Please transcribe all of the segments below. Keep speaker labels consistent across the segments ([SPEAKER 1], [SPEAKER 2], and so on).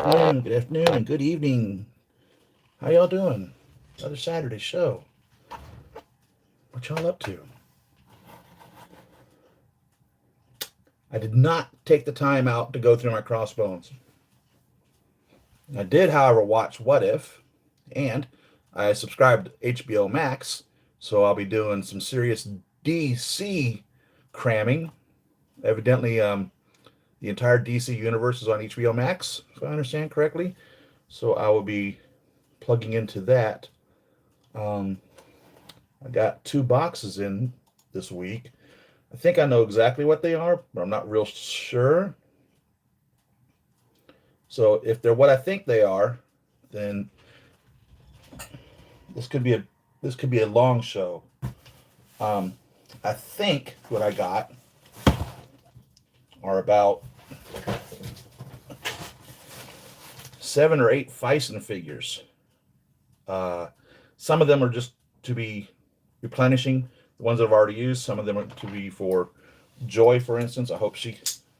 [SPEAKER 1] Good afternoon, and good evening. How y'all doing? Another Saturday show. What y'all up to? I did not take the time out to go through my crossbones. I did, however, watch What If, and I subscribed to HBO Max, so I'll be doing some serious DC cramming. Evidently, the entire DC universe is on HBO Max, if I understand correctly. So I will be plugging into that. Um, I got two boxes in this week. I think I know exactly what they are, but I'm not real sure. So if they're what I think they are, then this could be a this could be a long show. Um, I think what I got are about 7 or 8 Fison figures. Uh, some of them are just to be replenishing the ones I've already used. Some of them are to be for Joy, for instance. I hope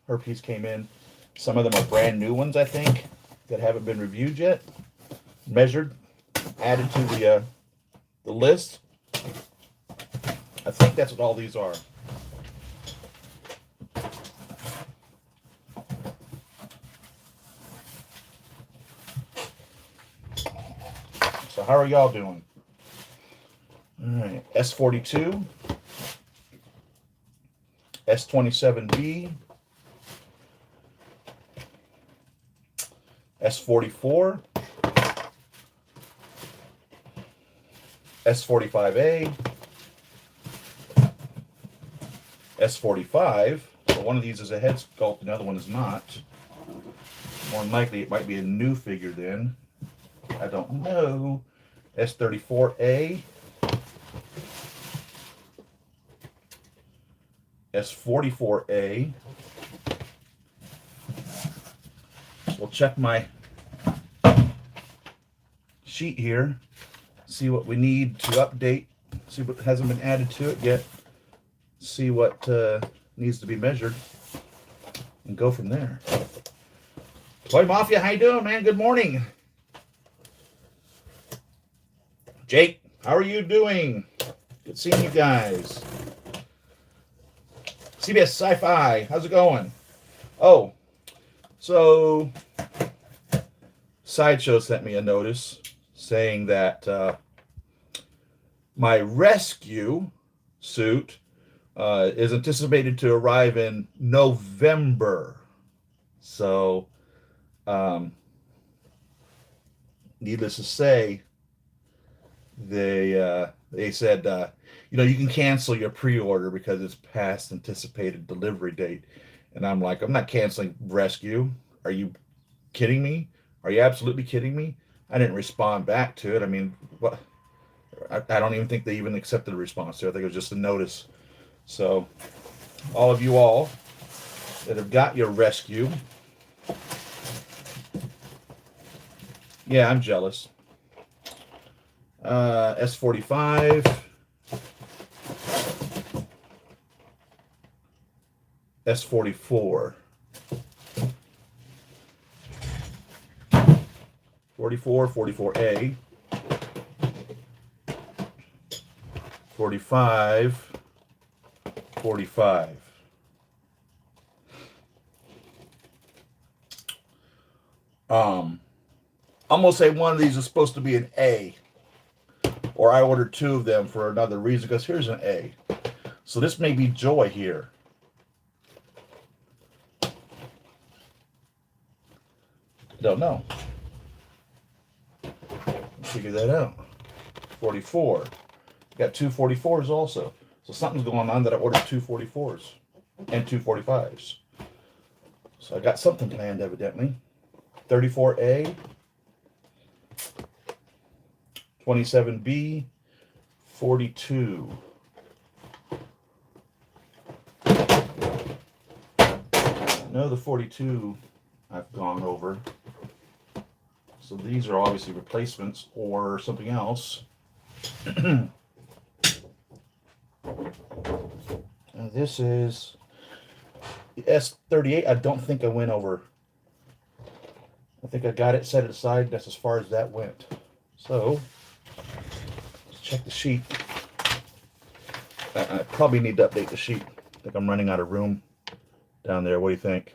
[SPEAKER 1] her piece came in. Some of them are brand new ones, I think, that haven't been reviewed yet, measured, added to the list. I think that's what all these are. So how are y'all doing? All right, S42, S27B, S44, S45A, S45. So one of these is a head sculpt, the other one is not. More than likely, it might be a new figure then. I don't know. S34A, S44A. We'll check my sheet here, see what we need to update, see what hasn't been added to it yet, see what needs to be measured, and go from there. Toy Mafia, how you doing, man? Good morning. Jake, how are you doing? Good seeing you guys. CBS Sci-Fi, how's it going? Oh, so Sideshow sent me a notice saying that my rescue suit is anticipated to arrive in November. So, needless to say, they said you can cancel your pre-order because it's past anticipated delivery date, and I'm like, I'm not canceling rescue. Are you kidding me? Are you absolutely kidding me? I didn't respond back to it. I mean, what? I don't even think they even accepted a response to it. I think it was just a notice. So, all of you all that have got your rescue, yeah, I'm jealous. S45, S44, 44, 44A, 45, 45. I'm gonna say one of these is supposed to be an A, or I ordered two of them for another reason. Because here's an A, so this may be Joy here. Don't know. Figure that out. 44. Got two 44s also. So something's going on that I ordered two 44s and two 45s. So I got something planned evidently. 34A, 27B, 42. No, the 42 I've gone over. So these are obviously replacements or something else. This is the S38. I don't think I went over I think I got it, set it aside. That's as far as that went. So, let's check the sheet. I probably need to update the sheet. I think I'm running out of room down there. What do you think?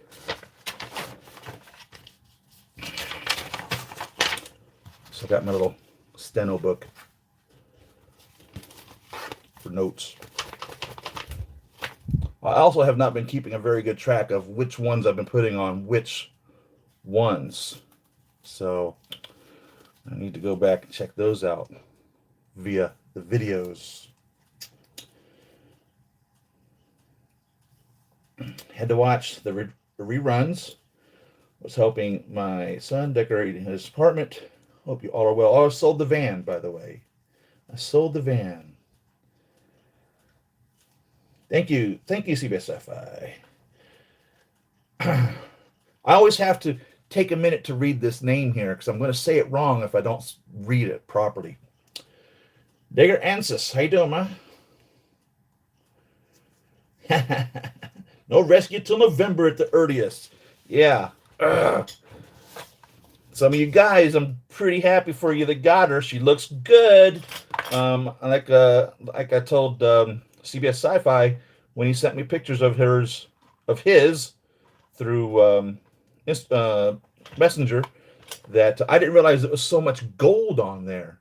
[SPEAKER 1] So I got my little steno book for notes. I also have not been keeping a very good track of which ones I've been putting on which ones. So I need to go back and check those out via the videos. Had to watch the reruns. Was helping my son decorate his apartment. Hope you all are well. Oh, I sold the van, by the way. I sold the van. Thank you, CBS Sci-Fi. I always have to take a minute to read this name here because I'm going to say it wrong if I don't read it properly. Digger Ansis, how you doing, man? No rescue till November at the earliest. Yeah. Some of you guys, I'm pretty happy for you that got her. She looks good. Like I told CBS Sci-Fi when he sent me pictures of his through Messenger, that I didn't realize there was so much gold on there.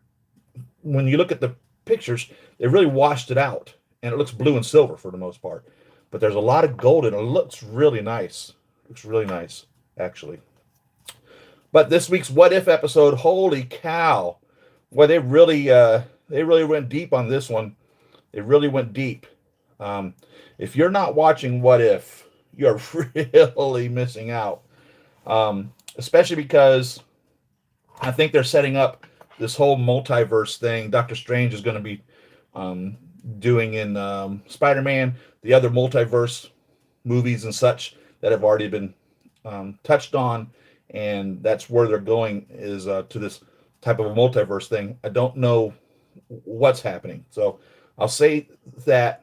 [SPEAKER 1] When you look at the pictures, they really washed it out, and it looks blue and silver for the most part. But there's a lot of gold in it. It looks really nice. Looks really nice, actually. But this week's What If episode, holy cow. Well, they really went deep on this one. They really went deep. If you're not watching What If, you're really missing out. Especially because I think they're setting up this whole multiverse thing Doctor Strange is going to be doing in Spider-Man, the other multiverse movies and such that have already been touched on, and that's where they're going, is to this type of a multiverse thing. I don't know what's happening. So I'll say that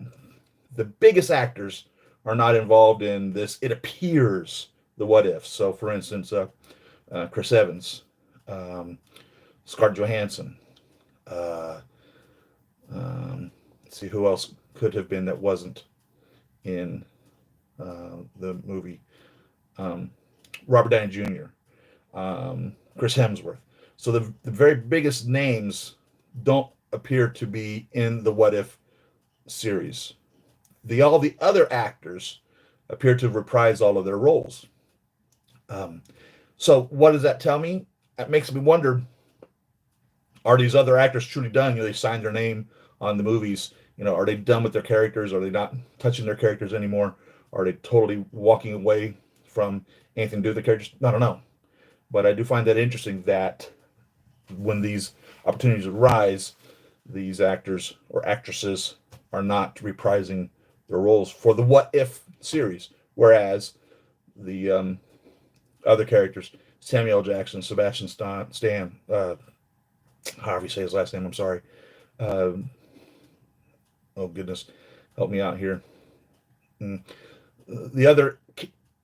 [SPEAKER 1] the biggest actors are not involved in this. It appears the What If. So, for instance, Chris Evans, Scarlett Johansson. Let's see who else could have been that wasn't in the movie. Robert Downey Jr., Chris Hemsworth. So the very biggest names don't appear to be in the What If series. All the other actors appear to reprise all of their roles. So what does that tell me? That makes me wonder, are these other actors truly done? They signed their name on the movies. Are they done with their characters? Are they not touching their characters anymore? Are they totally walking away from anything to do with the characters? I don't know. But I do find that interesting that when these opportunities arise, these actors or actresses are not reprising their roles for the What If series, whereas the other characters, Samuel L. Jackson, Sebastian Stan, however you say his last name, I'm sorry. Oh goodness, help me out here. The other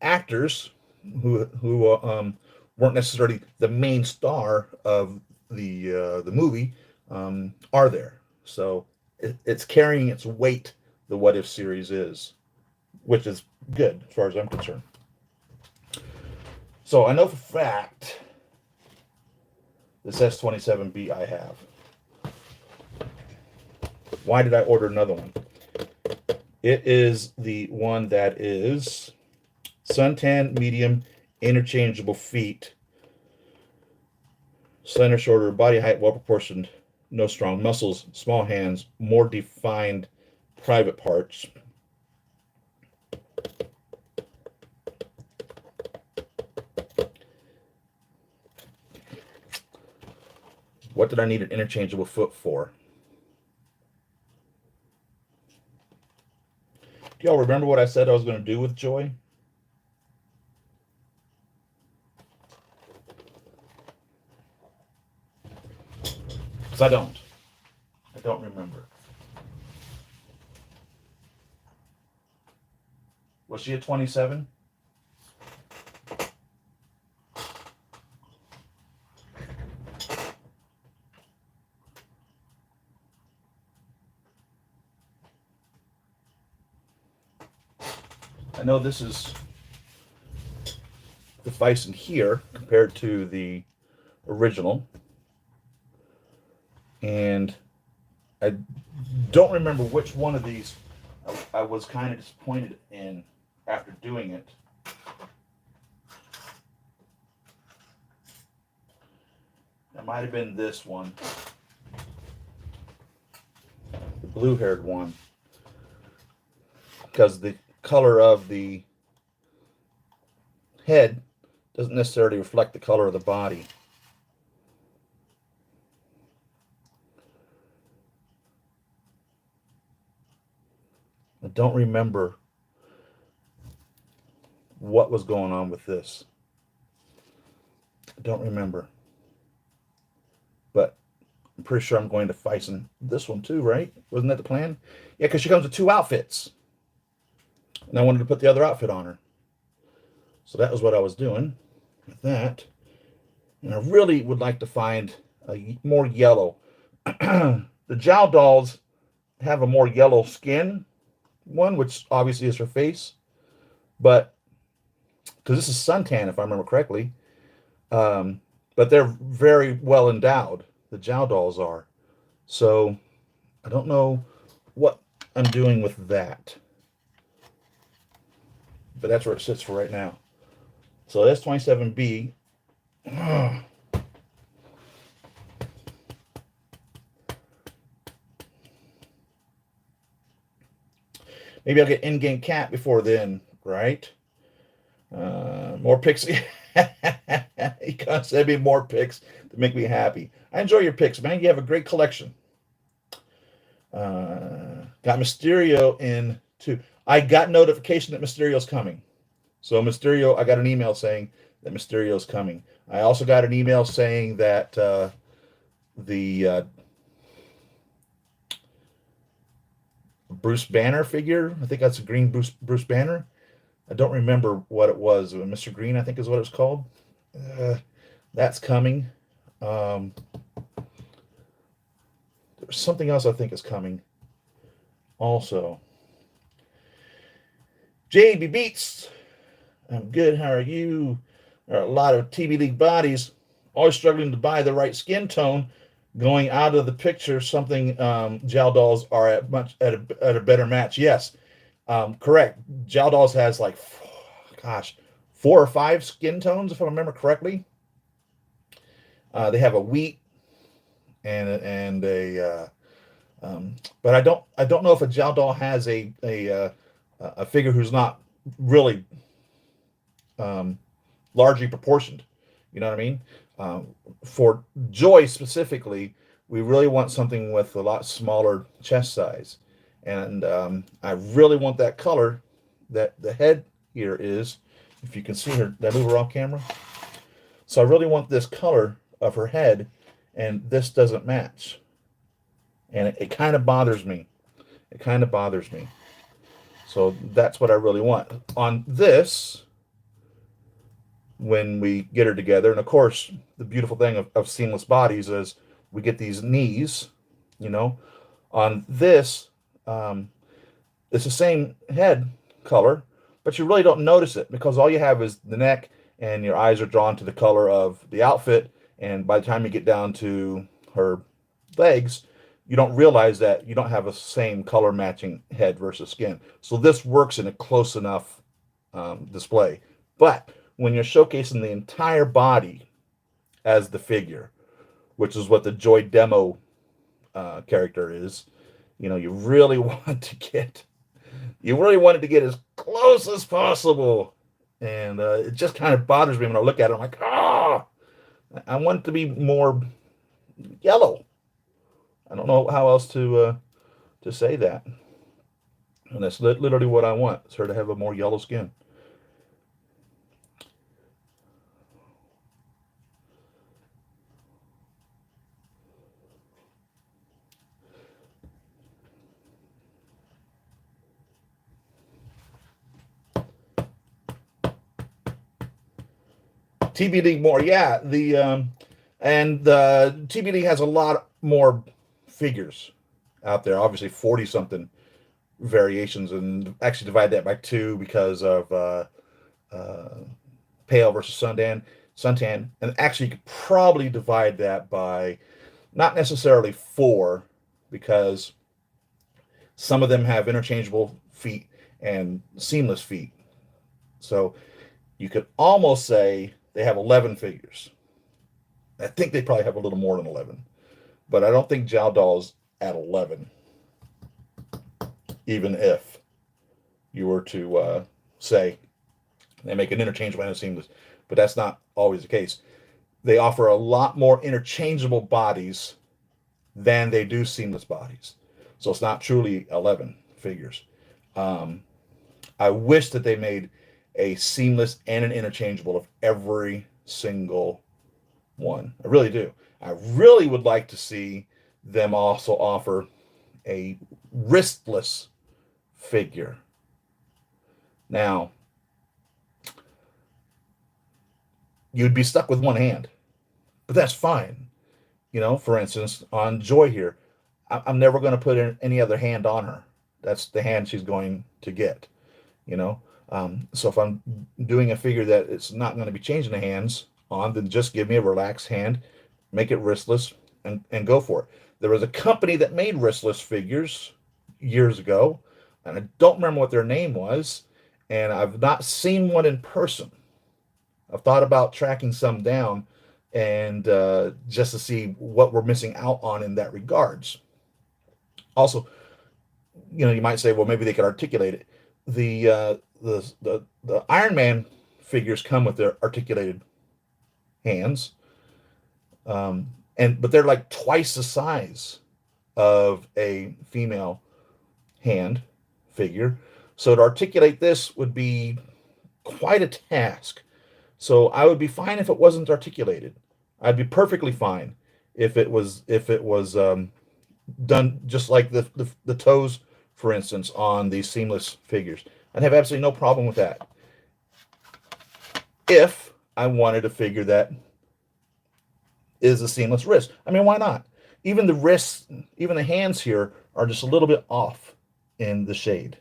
[SPEAKER 1] actors who weren't necessarily the main star of the movie are there. So it's carrying its weight. The What If series is, which is good as far as I'm concerned. So I know for a fact this S27B I have. Why did I order another one? It is the one that is suntan, medium, interchangeable feet, slender shoulder, body height well proportioned, no strong muscles, small hands, more defined private parts. What did I need an interchangeable foot for? Do y'all remember what I said I was going to do with Joy? Because I don't. I don't remember. Was she a 27? I know this is the Bison here compared to the original, and I don't remember which one of these I was kind of disappointed in after doing it. It might have been this one, the blue-haired one, because the color of the head doesn't necessarily reflect the color of the body. I don't remember what was going on with this. I don't remember. But I'm pretty sure I'm going to Bison this one too, right? Wasn't that the plan? Yeah, because she comes with 2 outfits. And I wanted to put the other outfit on her. So that was what I was doing with that. And I really would like to find a more yellow. The Jowl dolls have a more yellow skin one, which obviously is her face. But, because this is suntan, if I remember correctly. But they're very well endowed. The Jowl dolls are. So, I don't know what I'm doing with that. But that's where it sits for right now. So that's 27B. Maybe I'll get in-game cat before then, right? More pics. He can't send me more pics to make me happy. I enjoy your pics, man. You have a great collection. Got Mysterio in too. I got notification that Mysterio's coming. So Mysterio, I got an email saying that Mysterio's coming. I also got an email saying that the Bruce Banner figure, I think that's a green Bruce Banner. I don't remember what it was. Mr. Green, I think is what it was called. That's coming. There's something else I think is coming also. JB Beats. I'm good. How are you? There are a lot of TV League bodies always struggling to buy the right skin tone. Going out of the picture, something Jowl dolls are at a better match. Yes, correct. Jowl dolls has like, gosh, 4 or 5 skin tones if I remember correctly. They have a wheat and a but I don't know if a Jowl doll has a figure who's not really largely proportioned. You know what I mean? For Joy specifically, we really want something with a lot smaller chest size. And I really want that color that the head here is. If you can see her, did I move her off camera? So I really want this color of her head, and this doesn't match. And it kind of bothers me. It kind of bothers me. So that's what I really want. On this, when we get her together, and of course, the beautiful thing of seamless bodies is we get these knees, you know. On this, it's the same head color, but you really don't notice it because all you have is the neck and your eyes are drawn to the color of the outfit. And by the time you get down to her legs, you don't realize that you don't have a same color matching head versus skin. So this works in a close enough display. But when you're showcasing the entire body as the figure, which is what the Joy demo character is, you know, you really want to get, as close as possible. And it just kind of bothers me when I look at it. I'm like, I want it to be more yellow. I don't know how else to say that. And that's literally what I want. It's her to have a more yellow skin. TBD more, yeah. And the TBD has a lot more figures out there. Obviously, 40 something variations, and actually divide that by two because of pale versus suntan, and actually you could probably divide that by not necessarily four, because some of them have interchangeable feet and seamless feet. So you could almost say they have 11 figures. I think they probably have a little more than 11, but I don't think Jiao Doll's at 11, even if you were to say they make an interchangeable and a seamless. But that's not always the case. They offer a lot more interchangeable bodies than they do seamless bodies. So it's not truly 11 figures. Um, I wish that they made a seamless and an interchangeable of every single one. I really do. I really would like to see them also offer a wristless figure. Now, you'd be stuck with one hand, but that's fine. For instance, on Joy here, I'm never going to put any other hand on her. That's the hand she's going to get. you know. So if I'm doing a figure that it's not going to be changing the hands on, then just give me a relaxed hand, make it wristless, and go for it. There was a company that made wristless figures years ago, and I don't remember what their name was, and I've not seen one in person. I've thought about tracking some down and just to see what we're missing out on in that regards. Also, you might say, well, maybe they could articulate it. The Iron Man figures come with their articulated hands, but they're like twice the size of a female hand figure. So to articulate this would be quite a task. So I would be fine if it wasn't articulated. I'd be perfectly fine if it was done just like the toes, for instance, on these seamless figures. I'd have absolutely no problem with that. If I wanted a figure that is a seamless wrist, I mean, why not? Even the wrists, even the hands here are just a little bit off in the shade.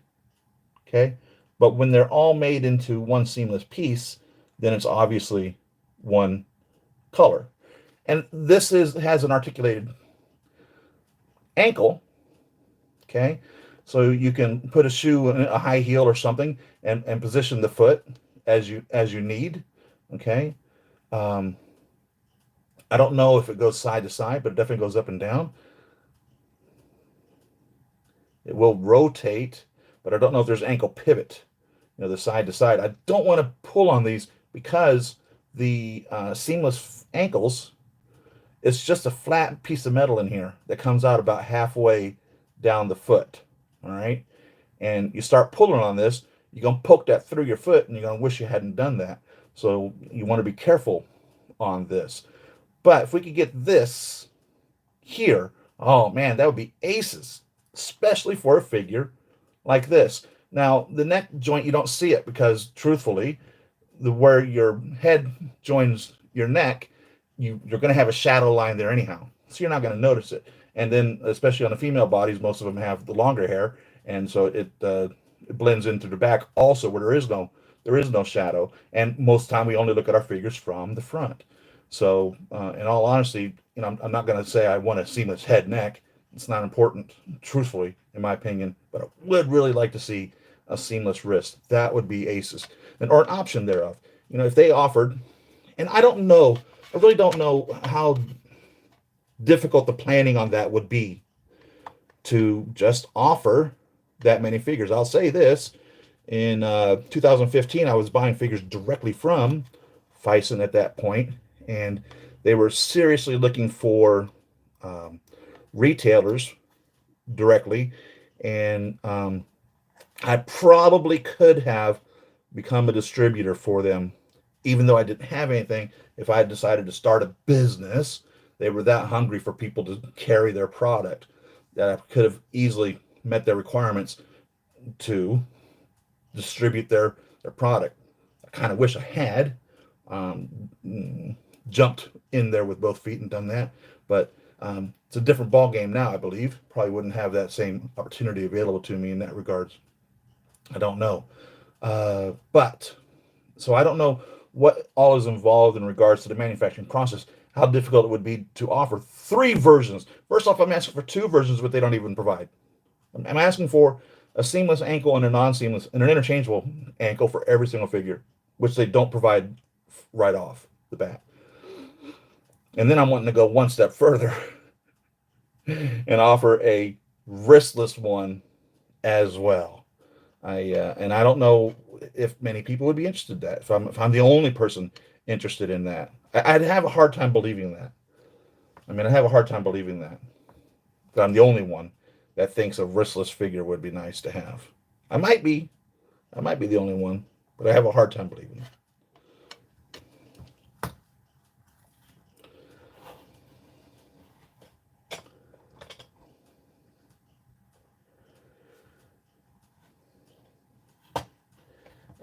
[SPEAKER 1] Okay, but when they're all made into one seamless piece, then it's obviously one color. And this has an articulated ankle. Okay, so you can put a shoe in a high heel or something and position the foot as you need. Okay, um, I don't know if it goes side to side, but it definitely goes up and down. It will rotate, but I don't know if there's ankle pivot, the side to side. I don't want to pull on these because the seamless ankles, it's just a flat piece of metal in here that comes out about halfway down the foot. All right. And you start pulling on this, you're going to poke that through your foot and you're going to wish you hadn't done that. So you want to be careful on this. But if we could get this here, oh man, that would be aces, especially for a figure like this. Now, the neck joint, you don't see it because truthfully, where your head joins your neck, you're going to have a shadow line there anyhow. So you're not going to notice it. And then, especially on the female bodies, most of them have the longer hair, and so it blends into the back also, where there is no shadow. And most of the time, we only look at our figures from the front. So, in all honesty, I'm not going to say I want a seamless head neck. It's not important, truthfully, in my opinion. But I would really like to see a seamless wrist. That would be aces, or an option thereof. If they offered, and I don't know, I really don't know how difficult the planning on that would be to just offer that many figures. I'll say this: in 2015, I was buying figures directly from Fison at that point, and they were seriously looking for retailers directly, and I probably could have become a distributor for them, even though I didn't have anything. If I had decided to start a business, they were that hungry for people to carry their product that I could have easily met their requirements to distribute their product. I kind of wish I had jumped in there with both feet and done that, but It's a different ball game now, I believe. Probably wouldn't have that same opportunity available to me in that regards. I don't know. But so I don't know what all is involved in regards to the manufacturing process, how difficult it would be to offer three versions. First off, I'm asking for two versions, but they don't even provide. I'm asking for a seamless ankle and a non-seamless and an interchangeable ankle for every single figure, which they don't provide right off the bat. And then I'm wanting to go one step further and offer a wristless one as well. I don't know if many people would be interested in that. If I'm the only person interested in that, I'd have a hard time believing that. I mean, I have a hard time believing that I'm the only one that thinks a wristless figure would be nice to have. I might be, I might be the only one, but I have a hard time believing it.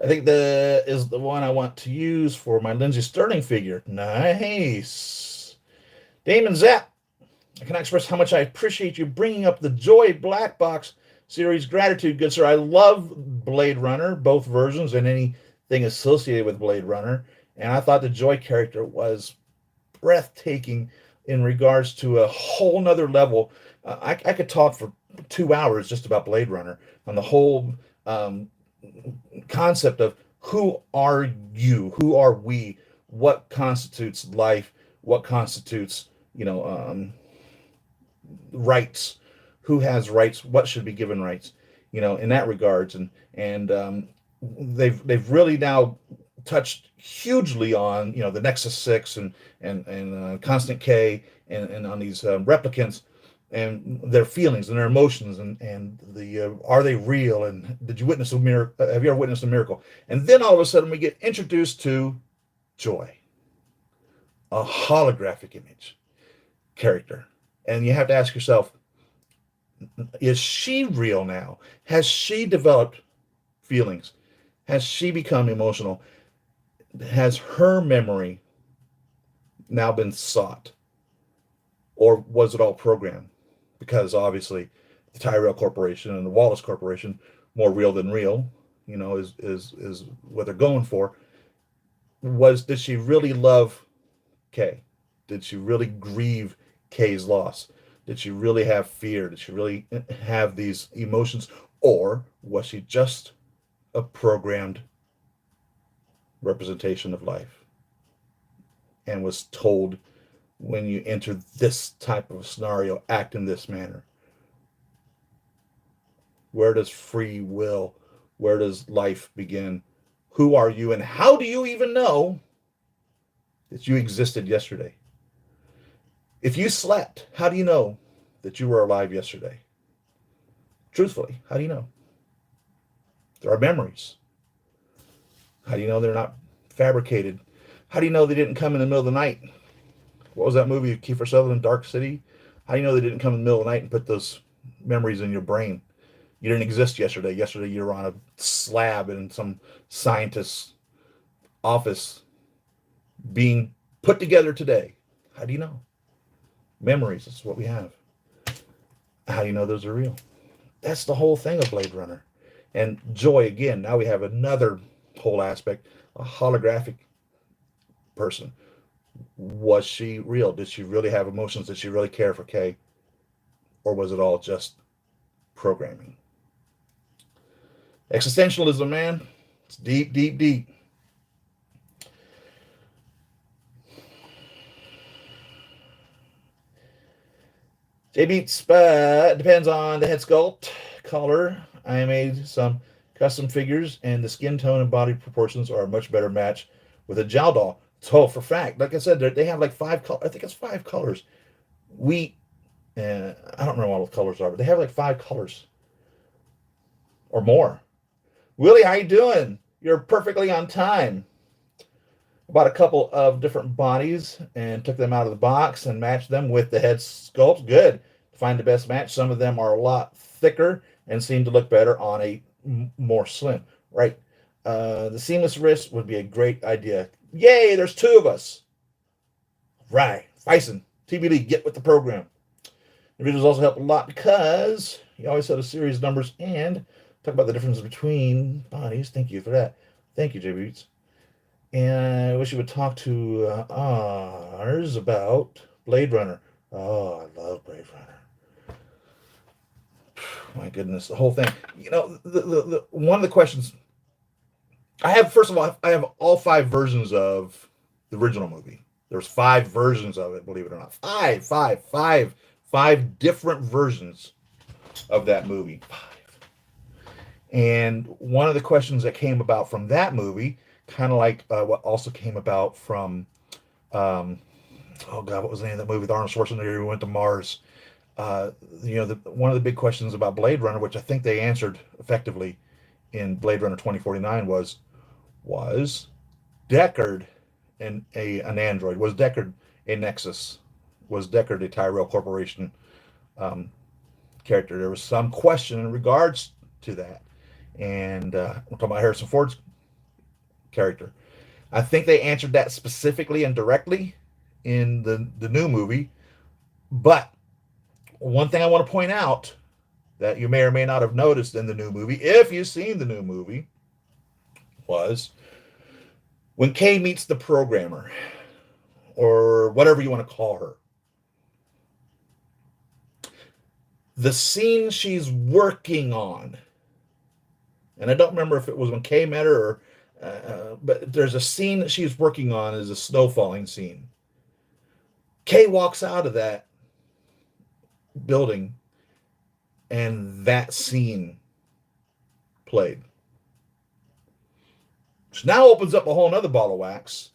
[SPEAKER 1] I think that is the one I want to use for my Lindsey Sterling figure. Nice. Damon Zapp, I cannot express how much I appreciate you bringing up the Joy Black Box series. Gratitude, good sir. I love Blade Runner, both versions, and anything associated with Blade Runner. And I thought the Joy character was breathtaking in regards to a whole nother level. I could talk for 2 hours just about Blade Runner on the whole concept of who are you, who are we, what constitutes life, what constitutes rights, who has rights, what should be given rights, in that regards, and they've really now touched hugely on the Nexus 6 and Constant K and on these replicants and their feelings and their emotions and the are they real, and did you witness a miracle, have you ever witnessed a miracle? And then all of a sudden we get introduced to Joy, a holographic image character, and you have to ask yourself, is she real now? Has she developed feelings? Has she become emotional? Has her memory now been sought, or was it all programmed? Because obviously the Tyrell Corporation and the Wallace Corporation, more real than real, is what they're going for. Did she really love Kay? Did she really grieve Kay's loss? Did she really have fear? Did she really have these emotions? Or was she just a programmed representation of life and was told, when you enter this type of scenario, act in this manner? Where does free will, where does life begin? Who are you, and how do you even know that you existed yesterday? If you slept, how do you know that you were alive yesterday? Truthfully, how do you know? There are memories. How do you know they're not fabricated? How do you know they didn't come in the middle of the night? What was that movie, Kiefer Sutherland, Dark City? How do you know they didn't come in the middle of the night and put those memories in your brain? You didn't exist yesterday. Yesterday you were on a slab in some scientist's office being put together today. How do you know? Memories, that's what we have. How do you know those are real? That's the whole thing of Blade Runner. And Joy, again, now we have another whole aspect, a holographic person. Was she real? Did she really have emotions? Did she really care for Kay? Or was it all just programming? Existentialism, man. It's deep, deep, deep. J Beats, depends on the head sculpt, color. I made some custom figures, and the skin tone and body proportions are a much better match with a Jowl doll. So for fact, like I said, they have like 5 colors. I think it's 5 colors. I don't remember what the colors are, but they have like 5 colors or more. Willie, how you doing? You're perfectly on time. I bought a couple of different bodies and took them out of the box and matched them with the head sculpt. Good. To find the best match. Some of them are a lot thicker and seem to look better on a more slim. Right. The seamless wrist would be a great idea. Yay, there's 2 of us. Right. Bison. TBD, get with the program. The videos also help a lot because you always set a series of numbers and talk about the difference between bodies. Thank you for that. Thank you, J Beats. And I wish you would talk to ours about Blade Runner. Oh, I love Blade Runner. My goodness, the whole thing. You know, the one of the questions I have, first of all, I have all 5 versions of the original movie. There's 5 versions of it, believe it or not. Five different versions of that movie. 5. And one of the questions that came about from that movie, kind of like what also came about from, oh God, what was the name of that movie with Arnold Schwarzenegger who went to Mars? One of the big questions about Blade Runner, which I think they answered effectively in Blade Runner 2049, was Deckard an android? Was Deckard a Nexus? Was Deckard a Tyrell Corporation character? There was some question in regards to that. And we're talking about Harrison Ford's character. I think they answered that specifically and directly in the new movie. But one thing I want to point out that you may or may not have noticed in the new movie, if you've seen the new movie, was when Kay meets the programmer, or whatever you want to call her, the scene she's working on, and I don't remember if it was when Kay met her, but there's a scene that she's working on is a snow falling scene. Kay walks out of that building, and that scene played. Which now opens up a whole nother ball of wax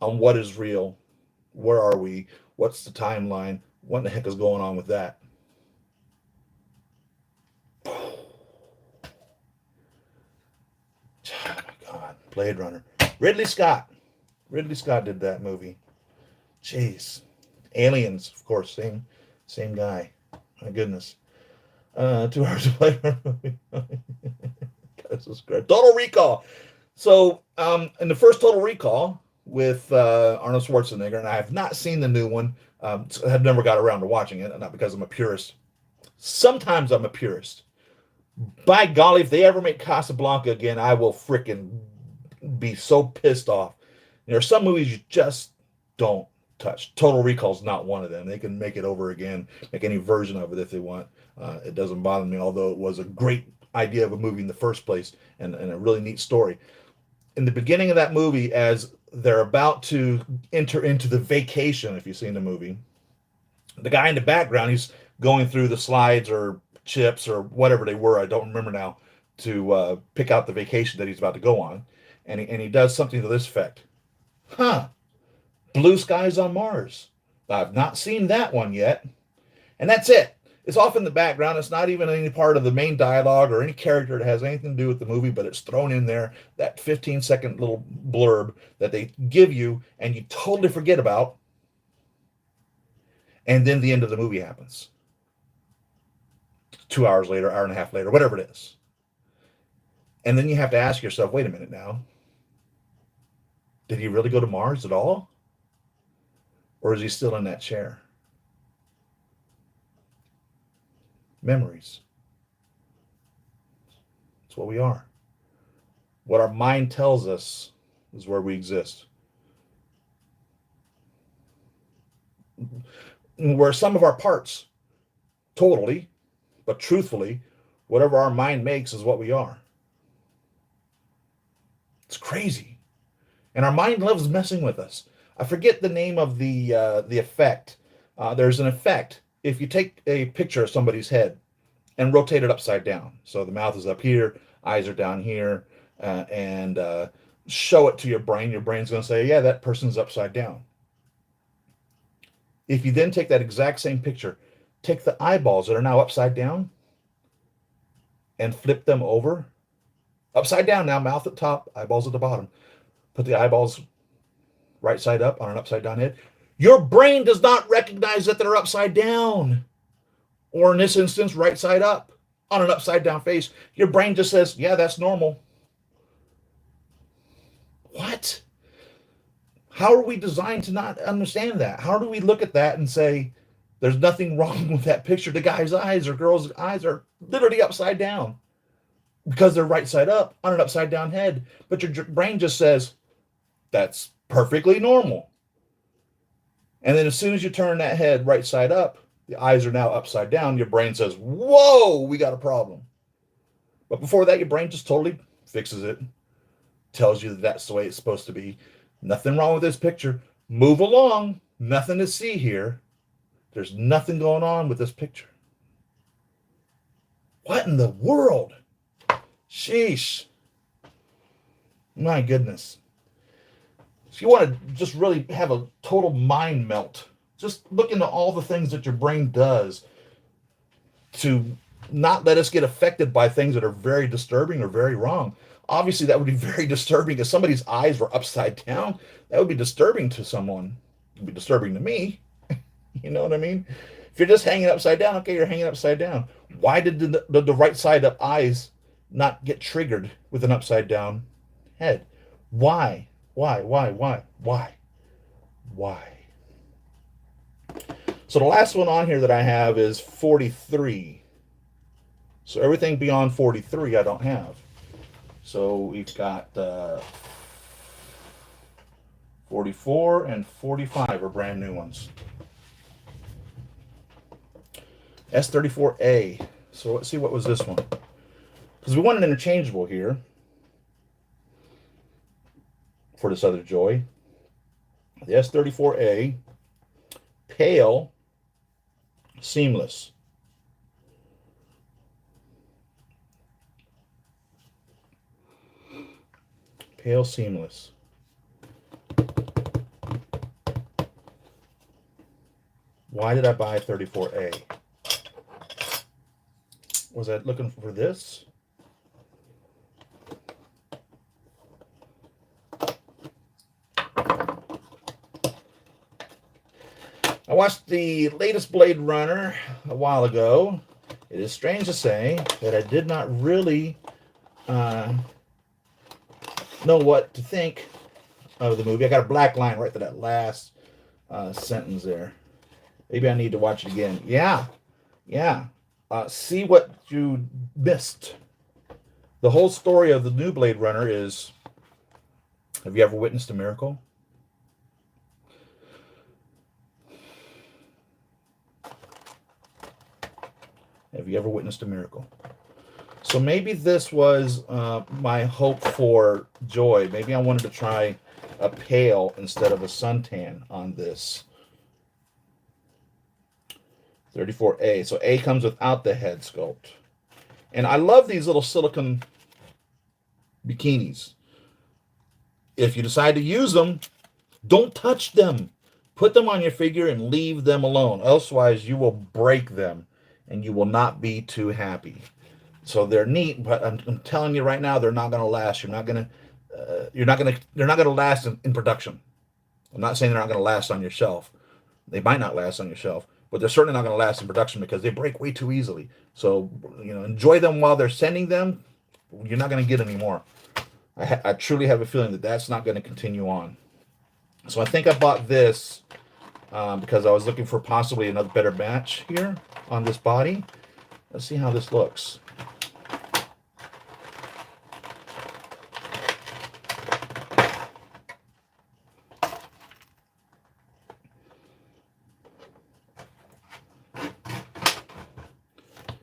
[SPEAKER 1] on what is real, where are we, what's the timeline, what in the heck is going on with that. Oh my God, Blade Runner. Ridley Scott did that movie. Jeez. Aliens, of course, same guy. My goodness. 2 hours of Blade Runner movie. This is great. Total Recall. So, in the first Total Recall with Arnold Schwarzenegger, and I have not seen the new one. I have never got around to watching it, not because I'm a purist. Sometimes I'm a purist. By golly, if they ever make Casablanca again, I will frickin' be so pissed off. There are some movies you just don't touch. Total Recall is not one of them. They can make it over again, make any version of it if they want. It doesn't bother me, although it was a great idea of a movie in the first place and a really neat story. In the beginning of that movie, as they're about to enter into the vacation, if you've seen the movie, the guy in the background, he's going through the slides or chips or whatever they were, I don't remember now, to pick out the vacation that he's about to go on. And he does something to this effect. Blue skies on Mars. I've not seen that one yet. And that's it. It's off in the background. It's not even any part of the main dialogue or any character that has anything to do with the movie, but it's thrown in there, that 15-second little blurb that they give you and you totally forget about. And then the end of the movie happens. 2 hours later, hour and a half later, whatever it is. And then you have to ask yourself, wait a minute now. Did he really go to Mars at all? Or is he still in that chair? Memories. It's what we are. What our mind tells us is where we exist. We're some of our parts, totally, but truthfully, whatever our mind makes is what we are. It's crazy. And our mind loves messing with us. I forget the name of the effect. There's an effect. If you take a picture of somebody's head and rotate it upside down, so the mouth is up here, eyes are down here, and show it to your brain's going to say, yeah, that person's upside down. If you then take that exact same picture, take the eyeballs that are now upside down and flip them over, upside down now, mouth at the top, eyeballs at the bottom. Put the eyeballs right side up on an upside down head. Your brain does not recognize that they're upside down, or in this instance, right side up on an upside down face. Your brain just says, yeah, that's normal. What? How are we designed to not understand that? How do we look at that and say, there's nothing wrong with that picture? The guy's eyes or girl's eyes are literally upside down because they're right side up on an upside down head. But your brain just says, that's perfectly normal. And then as soon as you turn that head right side up, the eyes are now upside down. Your brain says, whoa, we got a problem. But before that, your brain just totally fixes it, tells you that that's the way it's supposed to be. Nothing wrong with this picture. Move along. Nothing to see here. There's nothing going on with this picture. What in the world? Sheesh. My goodness. If you want to just really have a total mind melt, just look into all the things that your brain does to not let us get affected by things that are very disturbing or very wrong. Obviously, that would be very disturbing if somebody's eyes were upside down. That would be disturbing to someone. It would be disturbing to me. You know what I mean? If you're just hanging upside down, okay, you're hanging upside down. Why did the right side up eyes not get triggered with an upside down head? Why? Why? So the last one on here that I have is 43. So everything beyond 43 I don't have. So we've got 44 and 45 are brand new ones. S34A. So let's see, what was this one? Because we want an interchangeable here for this other joy. The S34A, pale, seamless. Pale, seamless. Why did I buy 34A? Was I looking for this? I watched the latest Blade Runner a while ago. It is strange to say that I did not really know what to think of the movie. I got a black line right to that last sentence there. Maybe I need to watch it again. Yeah. See what you missed. The whole story of the new Blade Runner is, have you ever witnessed a miracle? Have you ever witnessed a miracle? So maybe this was my hope for joy. Maybe I wanted to try a pale instead of a suntan on this. 34A. So A comes without the head sculpt. And I love these little silicone bikinis. If you decide to use them, don't touch them. Put them on your figure and leave them alone. Otherwise, you will break them and you will not be too happy. So they're neat, but I'm telling you right now, they're not going to last. They're not going to last in production. I'm not saying they're not going to last on your shelf. They might not last on your shelf, but they're certainly not going to last in production because they break way too easily. So, enjoy them while they're sending them. You're not going to get any more. I truly have a feeling that that's not going to continue on. So I think I bought this because I was looking for possibly another better match here on this body. Let's see how this looks.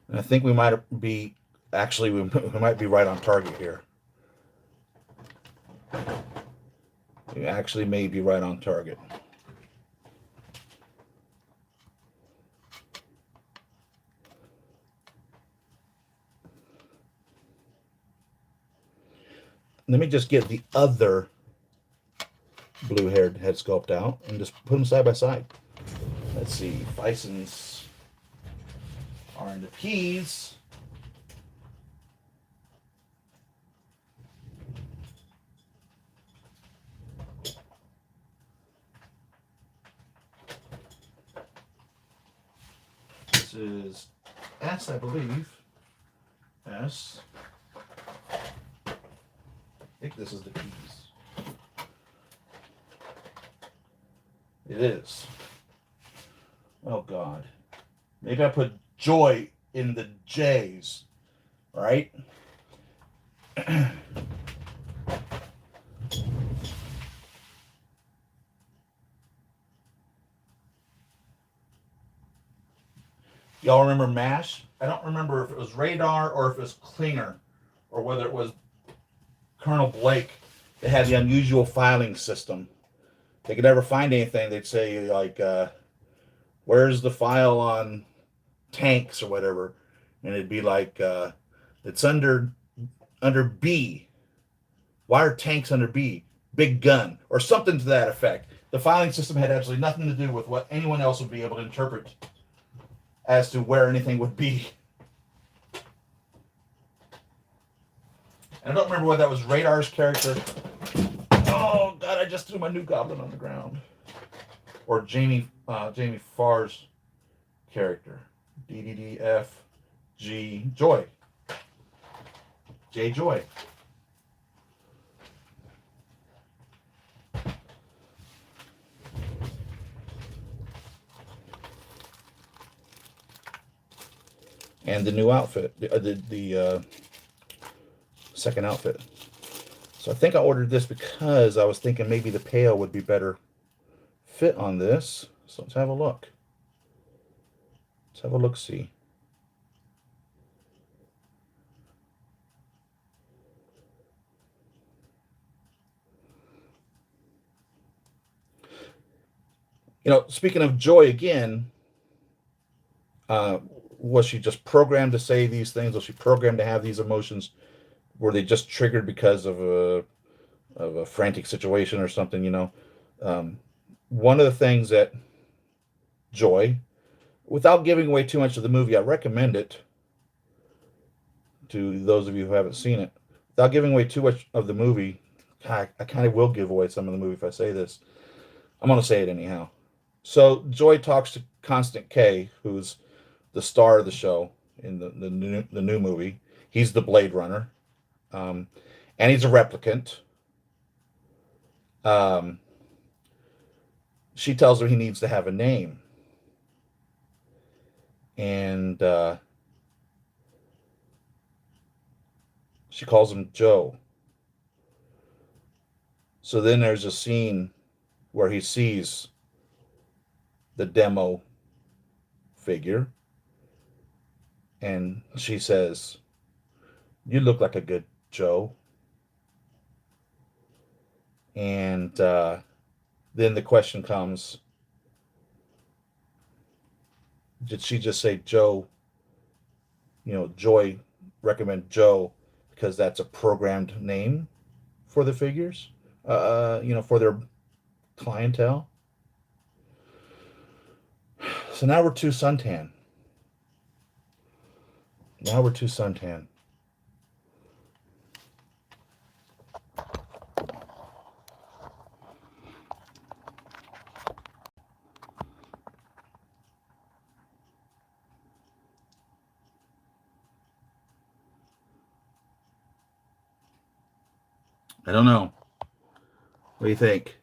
[SPEAKER 1] And I think we might be, actually, we might be right on target here. We actually may be right on target. Let me just get the other blue-haired head sculpt out and just put them side by side. Let's see, Bisons are in the P's. This is S, I believe. S. I think this is the P's. It is. Oh God. Maybe I put joy in the J's, right? Y'all remember MASH? I don't remember if it was Radar or if it was Klinger or whether it was Colonel Blake. They had the unusual filing system. They could never find anything. They'd say, like, where's the file on tanks or whatever? And it'd be like, it's under B. Why are tanks under B? Big gun, or something to that effect. The filing system had absolutely nothing to do with what anyone else would be able to interpret as to where anything would be. And I don't remember whether that was Radar's character. Oh God, I just threw my new goblin on the ground. Or Jamie Farr's character. DDDF G Joy. J Joy. And the new outfit, the second outfit. So I think I ordered this because I was thinking maybe the pale would be better fit on this. So let's have a look. Let's have a look-see. You know, speaking of Joy again, was she just programmed to say these things? Was she programmed to have these emotions? Were they just triggered because of a frantic situation or something? You know, one of the things that Joy, without giving away too much of the movie, I recommend it to those of you who haven't seen it. Without giving away too much of the movie, I kind of will give away some of the movie if I say this. I'm going to say it anyhow. So Joy talks to Constant K, who's the star of the show in the new movie. He's the Blade Runner, and he's a replicant. She tells him he needs to have a name, and she calls him Joe. So then there's a scene where he sees the demo figure, and she says, "You look like a good Joe." And then the question comes, did she just say Joe, Joy recommend Joe because that's a programmed name for the figures, for their clientele? So now we're too suntan. Now we're too suntan. I don't know. What do you think?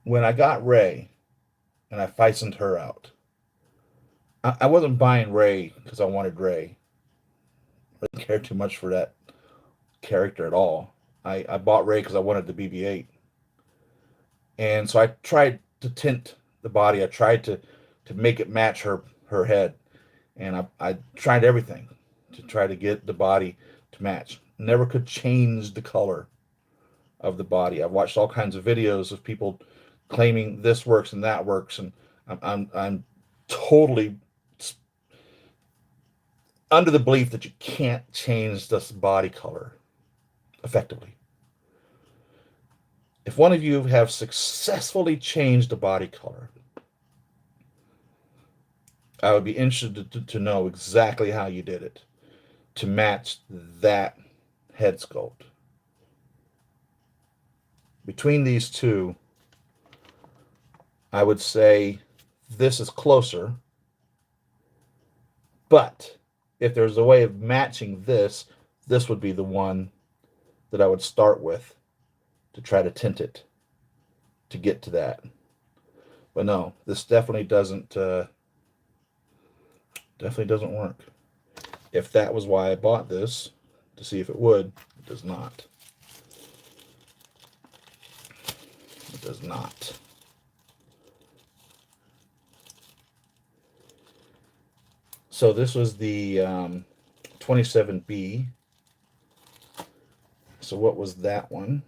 [SPEAKER 1] When I got Ray and I Feisoned her out, I wasn't buying Ray because I wanted Ray. I didn't care too much for that character at all. I bought Ray because I wanted the BB-8. And so I tried to tint the body. I tried to make it match her head. And I tried everything to try to get the body to match. Never could change the color of the body. I've watched all kinds of videos of people claiming this works and that works, and I'm totally under the belief that you can't change this body color effectively. If one of you have successfully changed the body color, I would be interested to know exactly how you did it to match that head sculpt. between these two, I would say this is closer. But if there's a way of matching this, this would be the one that I would start with to try to tint it to get to that. But no, this definitely doesn't work. If that was why I bought this, to see if it would, it does not. It does not. So this was the 27B. So what was that one?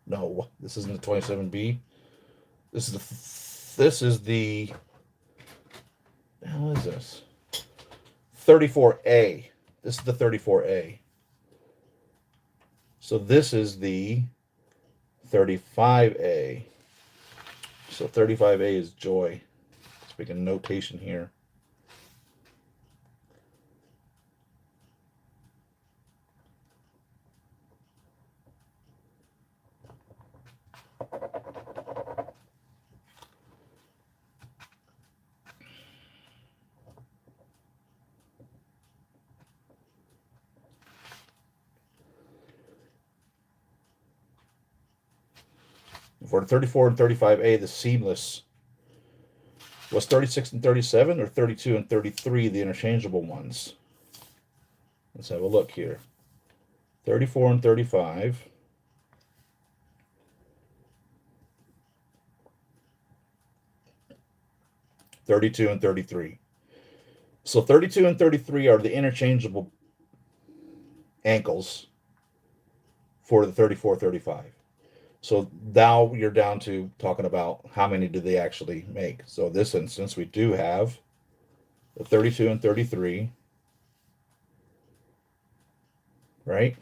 [SPEAKER 1] No, this isn't the 27B. This is the how is this? 34A. This is the 34A. So this is the 35A. So 35A is joy. Let's make a notation here. For the 34 and 35A, the seamless was 36 and 37 or 32 and 33, the interchangeable ones. Let's have a look here. 34 and 35. $32 and $33. So 32 and 33 are the interchangeable ankles for the 34, 35. So now you're down to talking about how many do they actually make. So in this instance, we do have the 32 and 33, right?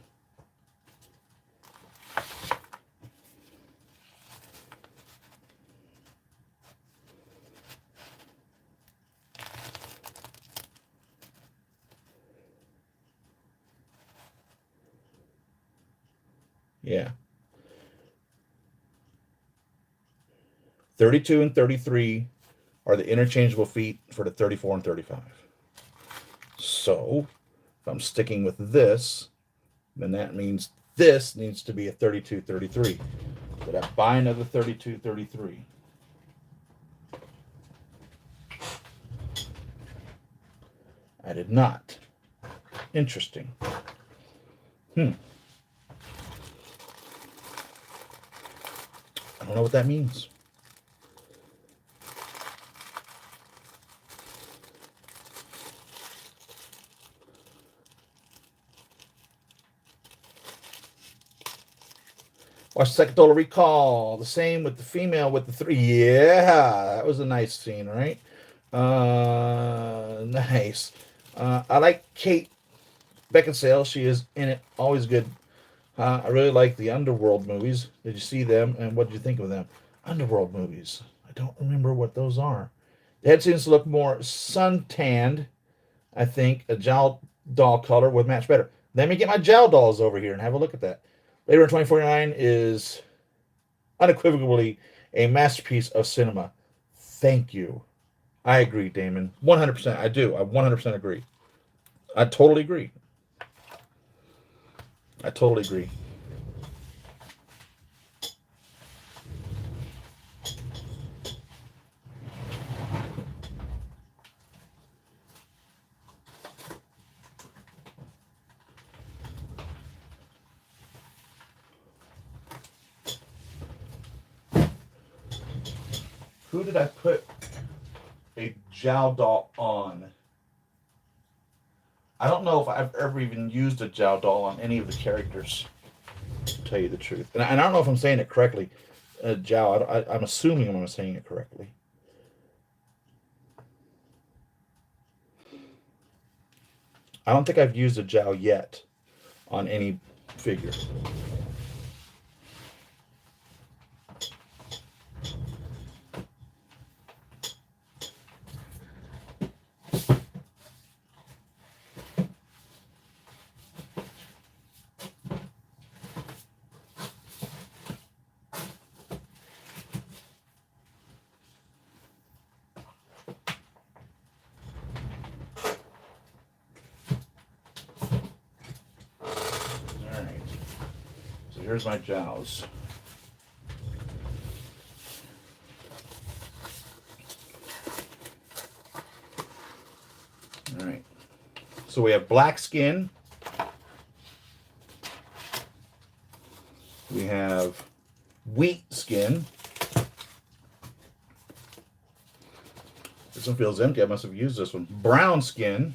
[SPEAKER 1] Yeah. 32 and 33 are the interchangeable feet for the 34 and 35. So if I'm sticking with this, then that means this needs to be a 32, 33. Did I buy another 32, 33? I did not. Interesting. I don't know what that means. Watch Second Total Recall. The same with the female with the 3. Yeah, that was a nice scene, right? Nice. I like Kate Beckinsale. She is in it. Always good. I really like the Underworld movies. Did you see them? And what did you think of them? Underworld movies. I don't remember what those are. The head seems to look more sun-tanned. I think a gel doll color would match better. Let me get my gel dolls over here and have a look at that. Later in 2049 is unequivocally a masterpiece of cinema. Thank you. I agree, Damon. 100%. I do. I 100% agree. I totally agree. I totally agree. Who did I put a Jow doll on? I don't know if I've ever even used a Jow doll on any of the characters, to tell you the truth. And I don't know if I'm saying it correctly. Jow, I'm assuming I'm saying it correctly. I don't think I've used a Jow yet on any figure. here's my jowls. All right. So we have black skin. We have wheat skin. This one feels empty. I must have used this one. Brown skin.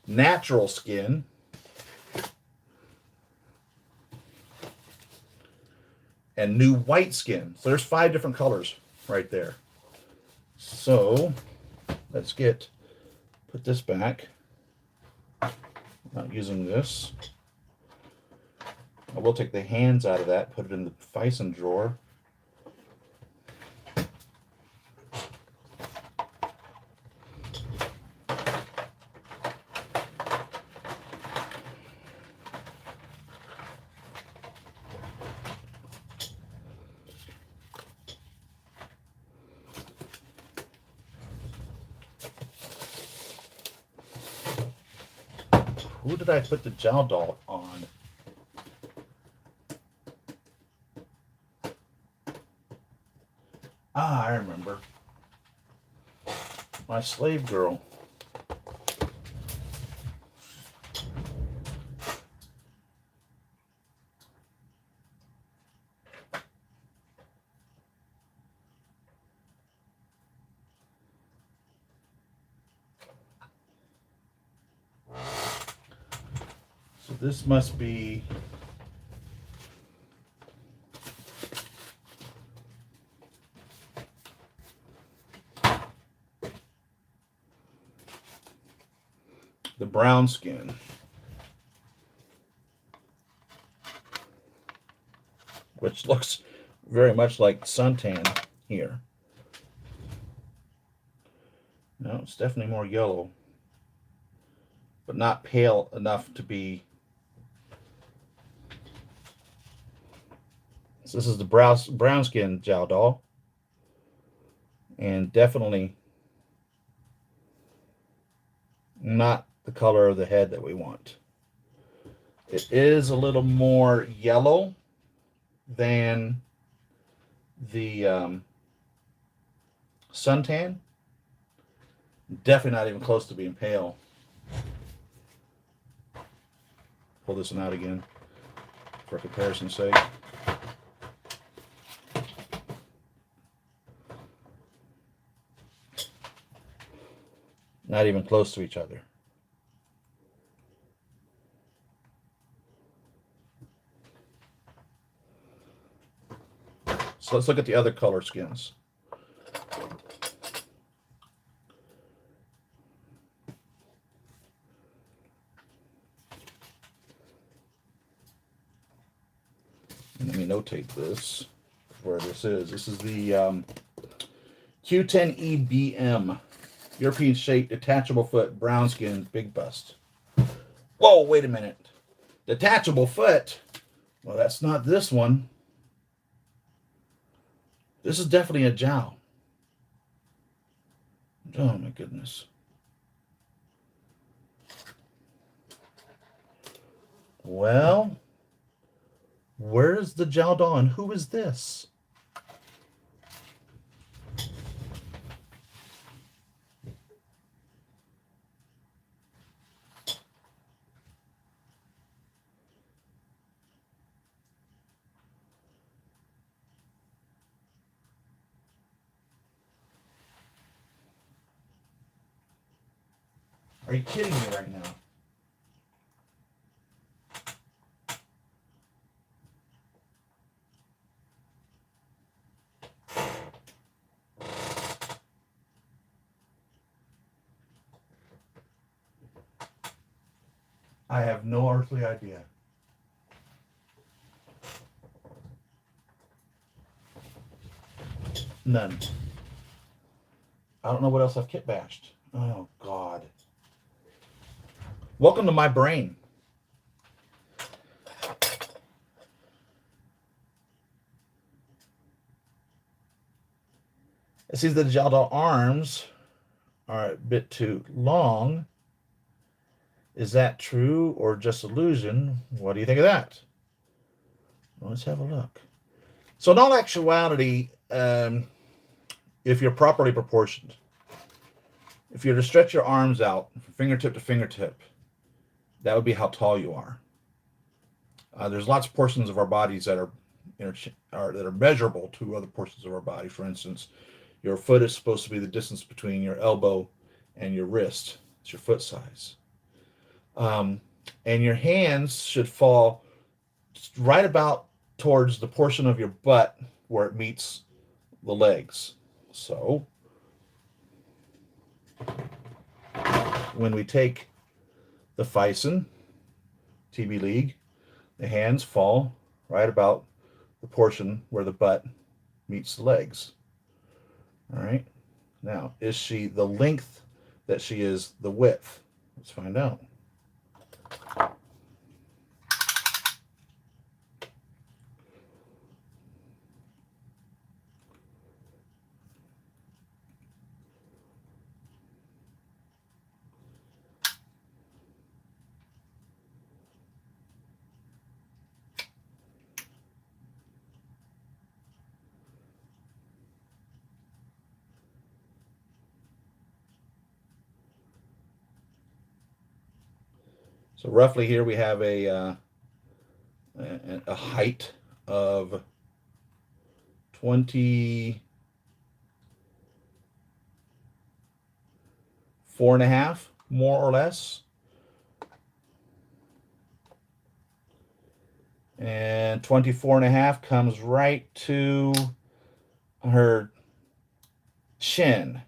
[SPEAKER 1] Natural skin. And new white skin. So there's 5 different colors right there. So let's put this back. Not using this. I will take the hands out of that, put it in the Fison drawer. Who did I put the jowl doll on? Ah, I remember. My slave girl. So this must be the brown skin, which looks very much like suntan here. No, it's definitely more yellow, but not pale enough to be. So this is the brown skin jowl doll, and definitely not the color of the head that we want. It is a little more yellow than the suntan. Definitely not even close to being pale. Pull this one out again for comparison's sake. Not even close to each other. So let's look at the other color skins. And let me notate this, where this is. This is the Q10EBM. European shape, detachable foot, brown skin, big bust. Whoa, wait a minute. Detachable foot? Well, that's not this one. This is definitely a jowl. Oh my goodness. Well, where's the jowl doll and who is this? Are you kidding me right now? I have no earthly idea. None. I don't know what else I've kit bashed. Oh, God. Welcome to my brain. It seems that the jowl doll arms are a bit too long. Is that true or just illusion? What do you think of that? Well, let's have a look. So, in all actuality, if you're properly proportioned, if you were to stretch your arms out from fingertip to fingertip, that would be how tall you are. There's lots of portions of our bodies that are measurable to other portions of our body. For instance, your foot is supposed to be the distance between your elbow and your wrist. It's your foot size. Um, and your hands should fall right about towards the portion of your butt where it meets the legs. So when we take the Fison TB League, the hands fall right about the portion where the butt meets the legs. All right. Now, is she the length that she is the width? Let's find out. So roughly here we have a height of 24.5, more or less. And 24.5 comes right to her chin.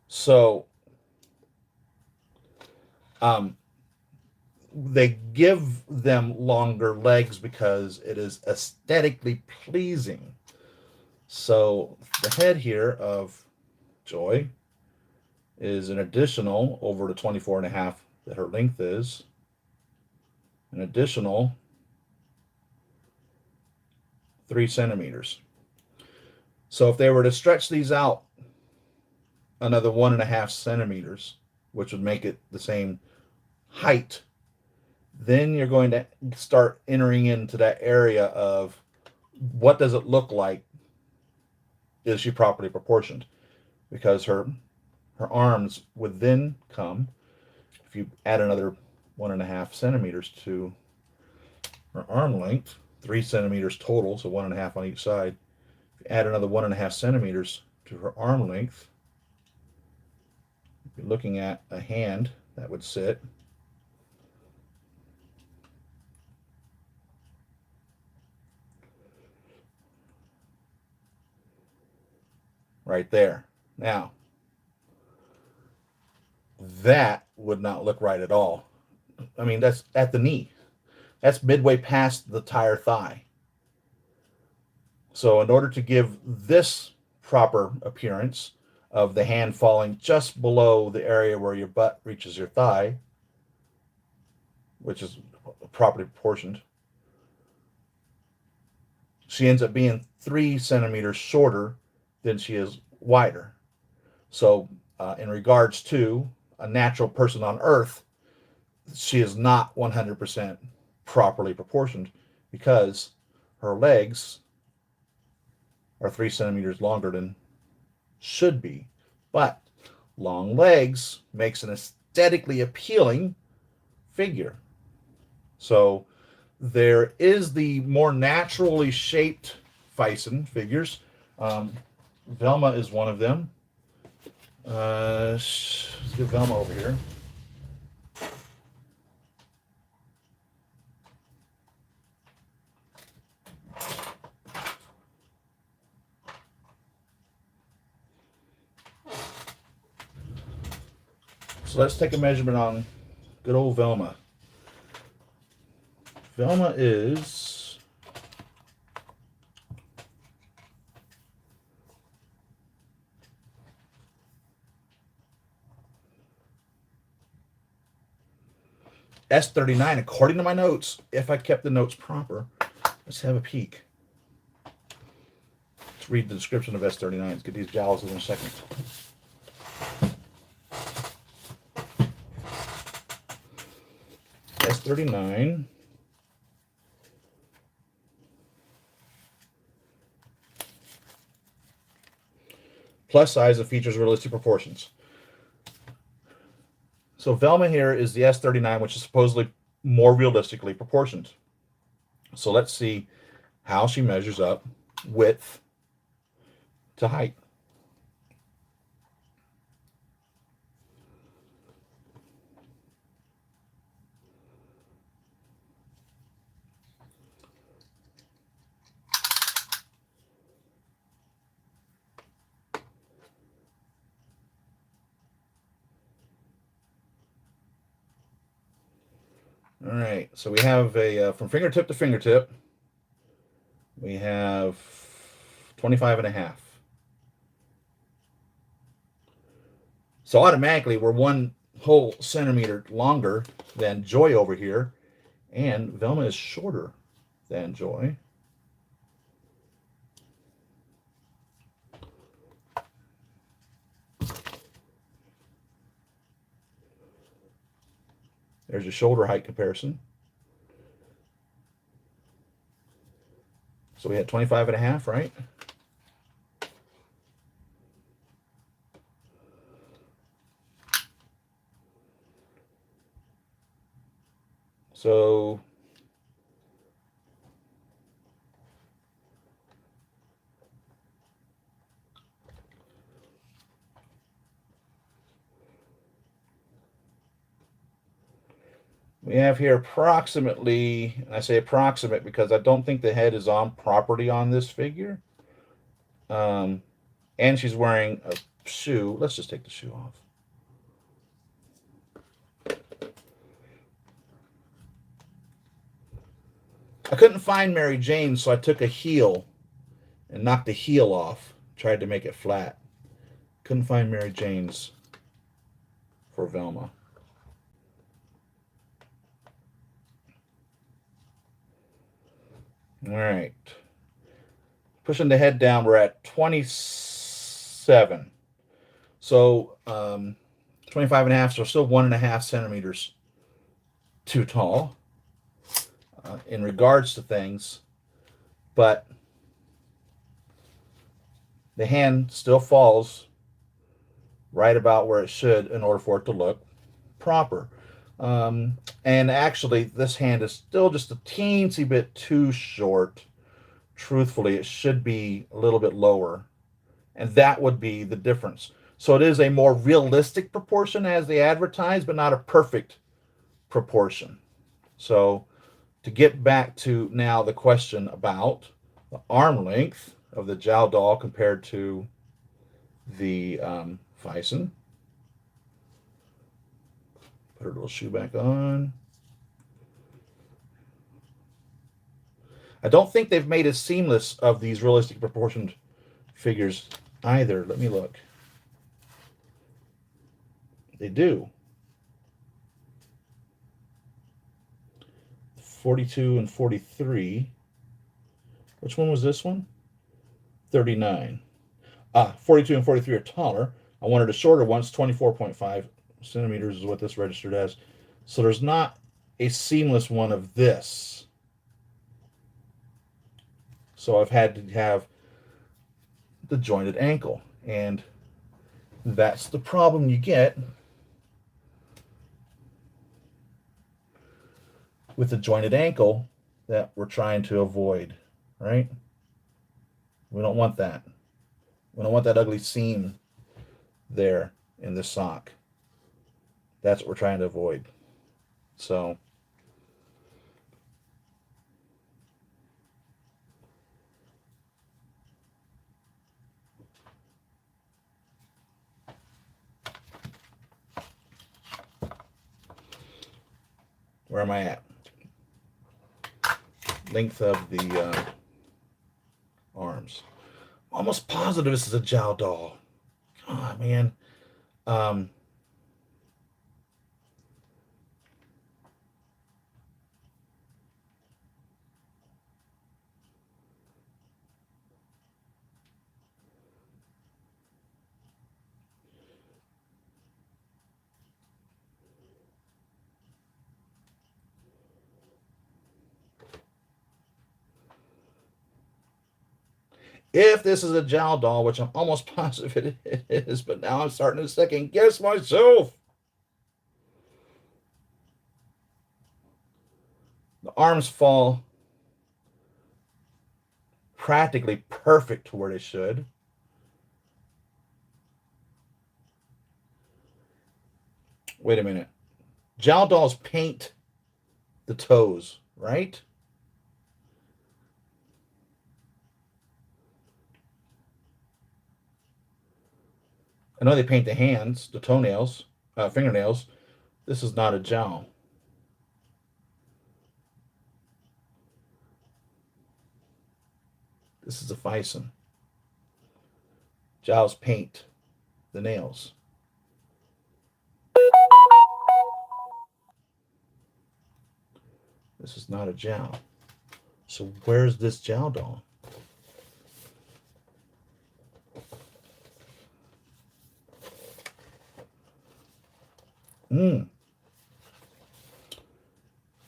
[SPEAKER 1] So they give them longer legs because it is aesthetically pleasing. So the head here of Joy is an additional, over the 24.5 that her length is, an additional 3 centimeters. So if they were to stretch these out another 1.5 centimeters, which would make it the same height, then you're going to start entering into that area of what does it look like? Is she properly proportioned? Because her arms would then come, if you add another 1.5 centimeters to her arm length, 3 centimeters total, so 1.5 on each side. If you add another 1.5 centimeters to her arm length, you're looking at a hand that would sit right there. Now, that would not look right at all. I mean, that's at the knee. That's midway past the entire thigh. So in order to give this proper appearance of the hand falling just below the area where your butt reaches your thigh, which is properly proportioned, she ends up being 3 centimeters shorter than she is wider. So in regards to a natural person on Earth, she is not 100% properly proportioned because her legs are 3 centimeters longer than should be. But long legs makes an aesthetically appealing figure. So there is the more naturally shaped Fison figures. Velma is one of them. Let's get Velma over here. So let's take a measurement on good old Velma. Velma is S39 according to my notes, if I kept the notes proper. Let's have a peek. Let's read the description of S39. Let's get these jowls in a second. S39. Plus size and features realistic proportions. So Velma here is the S39, which is supposedly more realistically proportioned. So let's see how she measures up width to height. All right, so we have a from fingertip to fingertip, we have 25 and a half. So automatically we're 1 whole centimeter longer than Joy over here, and Velma is shorter than Joy. There's a shoulder height comparison. So we had 25 and a half, right? So we have here approximately, and I say approximate because I don't think the head is on property on this figure. And she's wearing a shoe. Let's just take the shoe off. I couldn't find Mary Jane, so I took a heel and knocked the heel off. Tried to make it flat. Couldn't find Mary Jane's for Velma. All right. Pushing the head down, we're at 27. So 25 and a half, so still 1.5 centimeters too tall in regards to things. But the hand still falls right about where it should in order for it to look proper. And actually, this hand is still just a teensy bit too short. Truthfully, it should be a little bit lower, and that would be the difference. So it is a more realistic proportion as they advertise, but not a perfect proportion. So to get back to now the question about the arm length of the Jow doll compared to the Fison. Put her little shoe back on. I don't think they've made it seamless of these realistic proportioned figures either. Let me look. They do. 42 and 43. Which one was this one? 39. 42 and 43 are taller. I wanted a shorter one. It's 24.5 centimeters is what this registered as. So there's not a seamless one of this. So I've had to have the jointed ankle. And that's the problem you get with the jointed ankle that we're trying to avoid, right? We don't want that. We don't want that ugly seam there in this sock. That's what we're trying to avoid. So where am I at? Length of the arms. Almost positive this is a Jow doll. God, man. If this is a Jowl doll, which I'm almost positive it is, but now I'm starting to second guess myself. The arms fall practically perfect to where they should. Wait a minute. Jowl dolls paint the toes, right? I know they paint the hands, the toenails, fingernails. This is not a jowl. This is a Fison. Jowls paint the nails. This is not a jowl. So where's this jowl doll?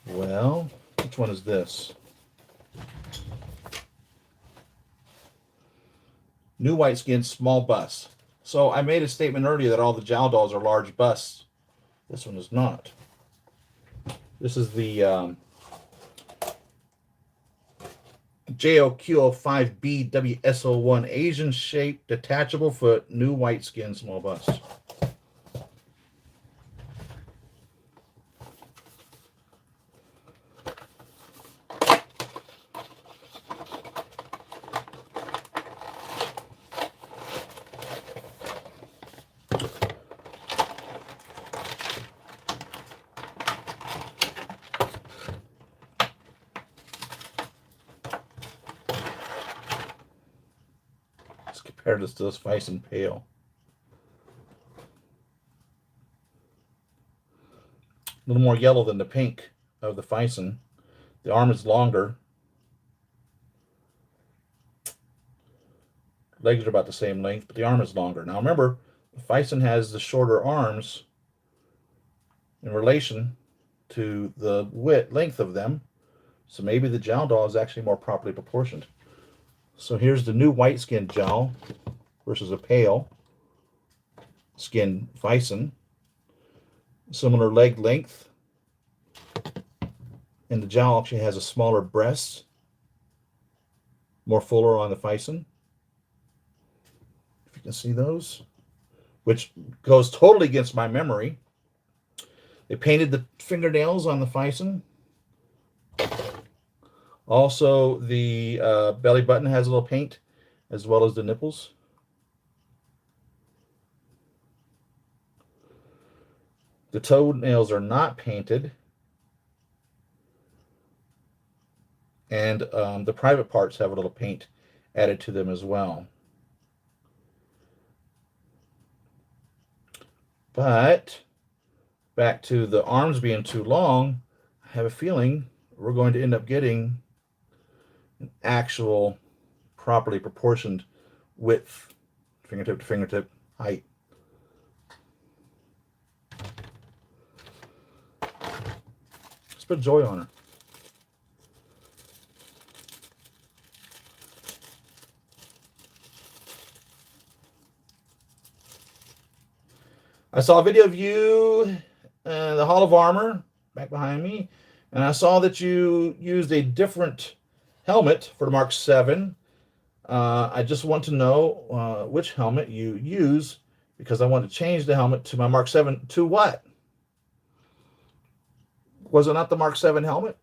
[SPEAKER 1] Well, which one is this? New white skin, small bust. So I made a statement earlier that all the jowl dolls are large busts. This one is not. This is the JOQO5BWSO1 Asian shaped detachable foot, new white skin, small bust. Compare this to this Fison Pale. A little more yellow than the pink of the Fison. The arm is longer. Legs are about the same length, but the arm is longer. Now remember, the Fison has the shorter arms in relation to the length of them. So maybe the jowl doll is actually more properly proportioned. So here's the new white skin jowl versus a pale skin Fison. Similar leg length. And the jowl actually has a smaller breast. More fuller on the Fison. If you can see those. Which goes totally against my memory. They painted the fingernails on the Fison. Also, the belly button has a little paint, as well as the nipples. The toenails are not painted. And the private parts have a little paint added to them as well. But back to the arms being too long, I have a feeling we're going to end up getting an actual properly proportioned width, fingertip to fingertip height. Let's put Joy on her. I saw a video of you, the Hall of Armor, back behind me, and I saw that you used a different helmet for the Mark 7. I just want to know which helmet you use, because I want to change the helmet to my Mark 7. To what? Was it not the Mark 7 helmet?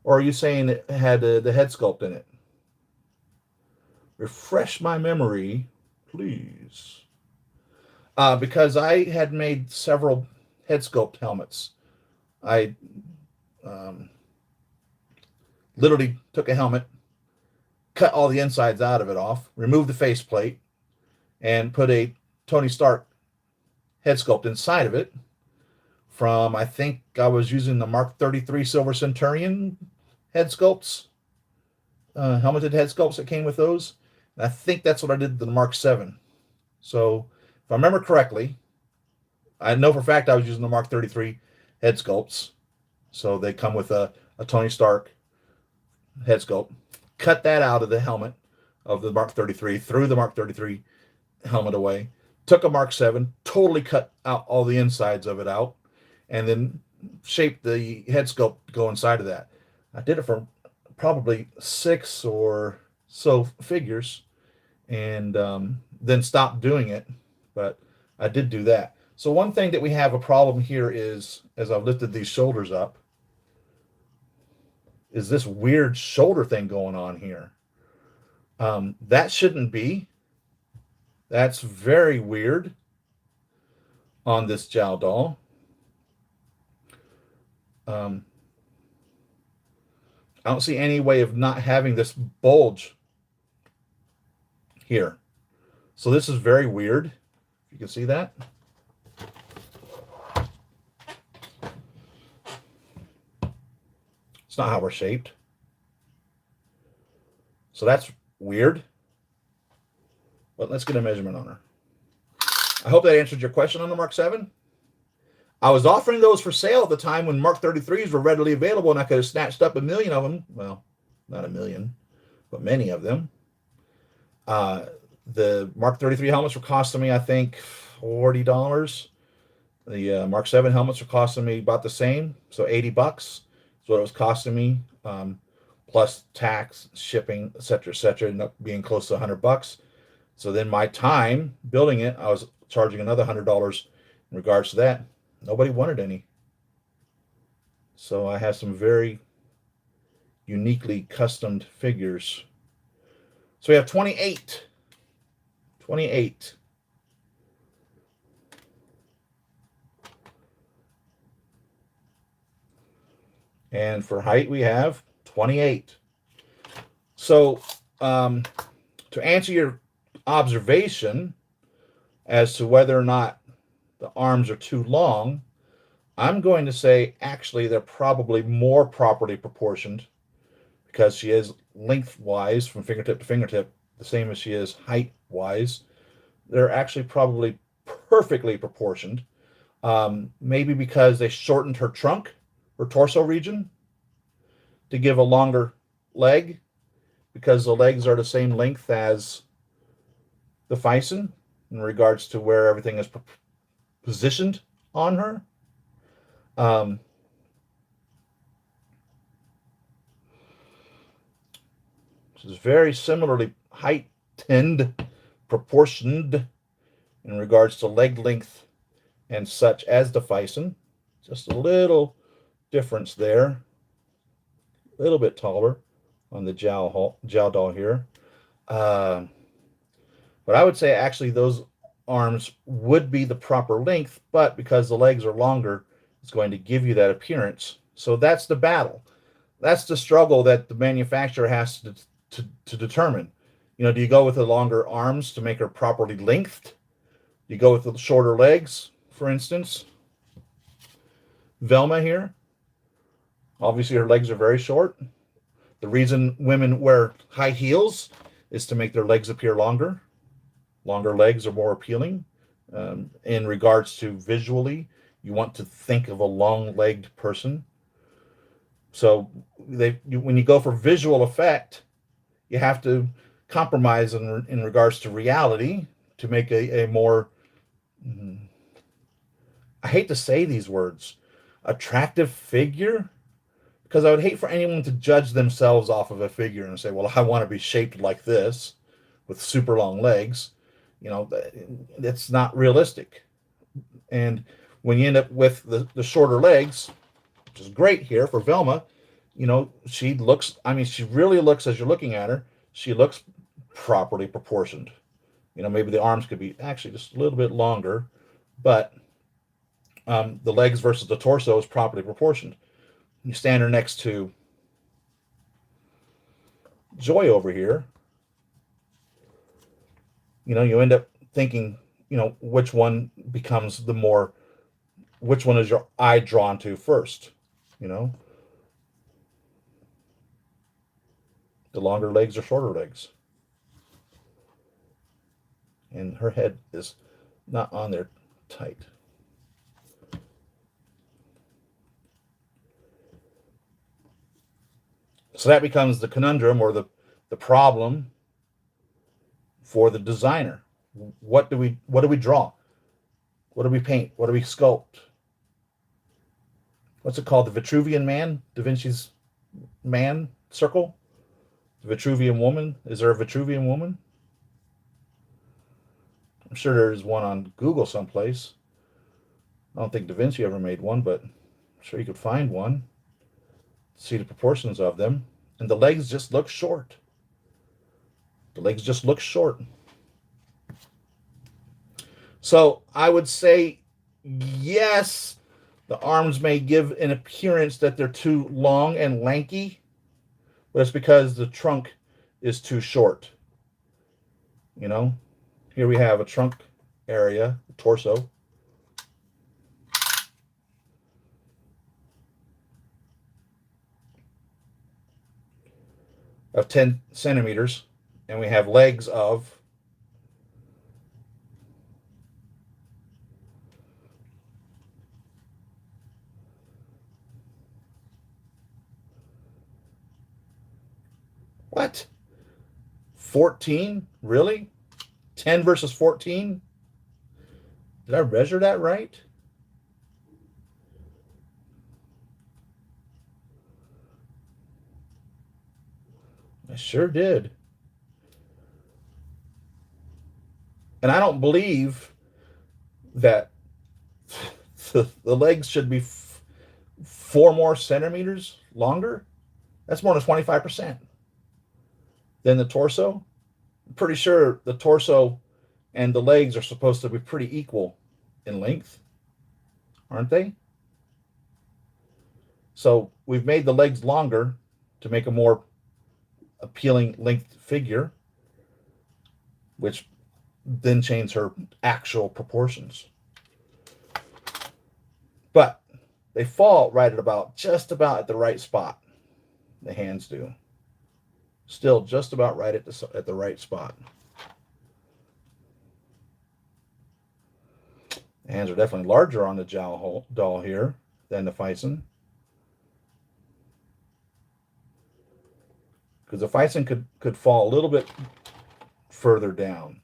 [SPEAKER 1] Or are you saying it had the head sculpt in it? Refresh my memory, please. Because I had made several head sculpt helmets. I literally took a helmet, cut all the insides out of it off, removed the faceplate, and put a Tony Stark head sculpt inside of it. From, I think I was using the Mark 33 Silver Centurion head sculpts, helmeted head sculpts that came with those. And I think that's what I did to the Mark 7. So if I remember correctly, I know for a fact I was using the Mark 33 head sculpts. So they come with a Tony Stark head sculpt. Cut that out of the helmet, of the Mark 33, threw the Mark 33 helmet away, took a Mark 7, totally cut out all the insides of it out, and then shaped the head sculpt to go inside of that. I did it for probably 6 or so figures, and then stopped doing it, but I did do that. So one thing that we have a problem here is, as I've lifted these shoulders up, is this weird shoulder thing going on here. That shouldn't be. That's very weird on this Jowl doll. I don't see any way of not having this bulge here. So this is very weird. You can see that. It's not how we're shaped. So that's weird. But let's get a measurement on her. I hope that answered your question on the Mark 7. I was offering those for sale at the time when Mark 33s were readily available, and I could have snatched up 1 million of them. Well, not 1 million, but many of them. The Mark 33 helmets were costing me, I think, $40. The Mark 7 helmets were costing me about the same, so $80. That's what it was costing me, plus tax, shipping, etc., and being close to $100. So then my time building it, I was charging another $100 in regards to that. Nobody wanted any. So I have some very uniquely customed figures. So we have 28. 28. And for height, we have 28. So to answer your observation as to whether or not the arms are too long, I'm going to say actually they're probably more properly proportioned because she is lengthwise from fingertip to fingertip the same as she is height-wise. They're actually probably perfectly proportioned. Maybe because they shortened her trunk, her torso region, to give a longer leg, because the legs are the same length as the Fison in regards to where everything is positioned on her. This is very similarly heightened, proportioned in regards to leg length and such as the Fison. Just a little difference there. A little bit taller on the jowl doll here. But I would say actually those arms would be the proper length, but because the legs are longer, it's going to give you that appearance. So that's the battle. That's the struggle that the manufacturer has to determine. You know, do you go with the longer arms to make her properly lengthed? Do you go with the shorter legs, for instance? Velma here, obviously her legs are very short. The reason women wear high heels is to make their legs appear longer. Longer legs are more appealing. In regards to visually, you want to think of a long-legged person. So when you go for visual effect, you have to compromise in regards to reality to make a more, I hate to say these words, attractive figure, because I would hate for anyone to judge themselves off of a figure and say, well, I want to be shaped like this with super long legs. You know, it's not realistic. And when you end up with the shorter legs, which is great here for Velma, you know, she really looks, as you're looking at her, she looks properly proportioned. You know, maybe the arms could be actually just a little bit longer, but the legs versus the torso is properly proportioned. You stand her next to Joy over here, you know, you end up thinking, you know, which one becomes which one is your eye drawn to first, you know? The longer legs or shorter legs. And her head is not on there tight. So that becomes the conundrum or the problem for the designer. What do we draw? What do we paint? What do we sculpt? What's it called? The Vitruvian Man? Da Vinci's man circle? The Vitruvian woman? Is there a Vitruvian woman? I'm sure there's one on Google someplace. I don't think Da Vinci ever made one, but I'm sure you could find one. See the proportions of them. And the legs just look short. The legs just look short. So I would say, yes, the arms may give an appearance that they're too long and lanky, but it's because the trunk is too short. You know, here we have a trunk area, torso. Of 10 centimeters, and we have legs of 14? Really? 10 versus 14? Did I measure that right? I sure did. And I don't believe that the legs should be 4 more centimeters longer. That's more than 25% than the torso. I'm pretty sure the torso and the legs are supposed to be pretty equal in length, aren't they? So we've made the legs longer to make a more appealing length figure, which then change her actual proportions. But they fall right at about, just about at the right spot. The hands do. Still just about right at the right spot. The hands are definitely larger on the Jowl doll here than the Fison. Because the Fison could fall a little bit further down.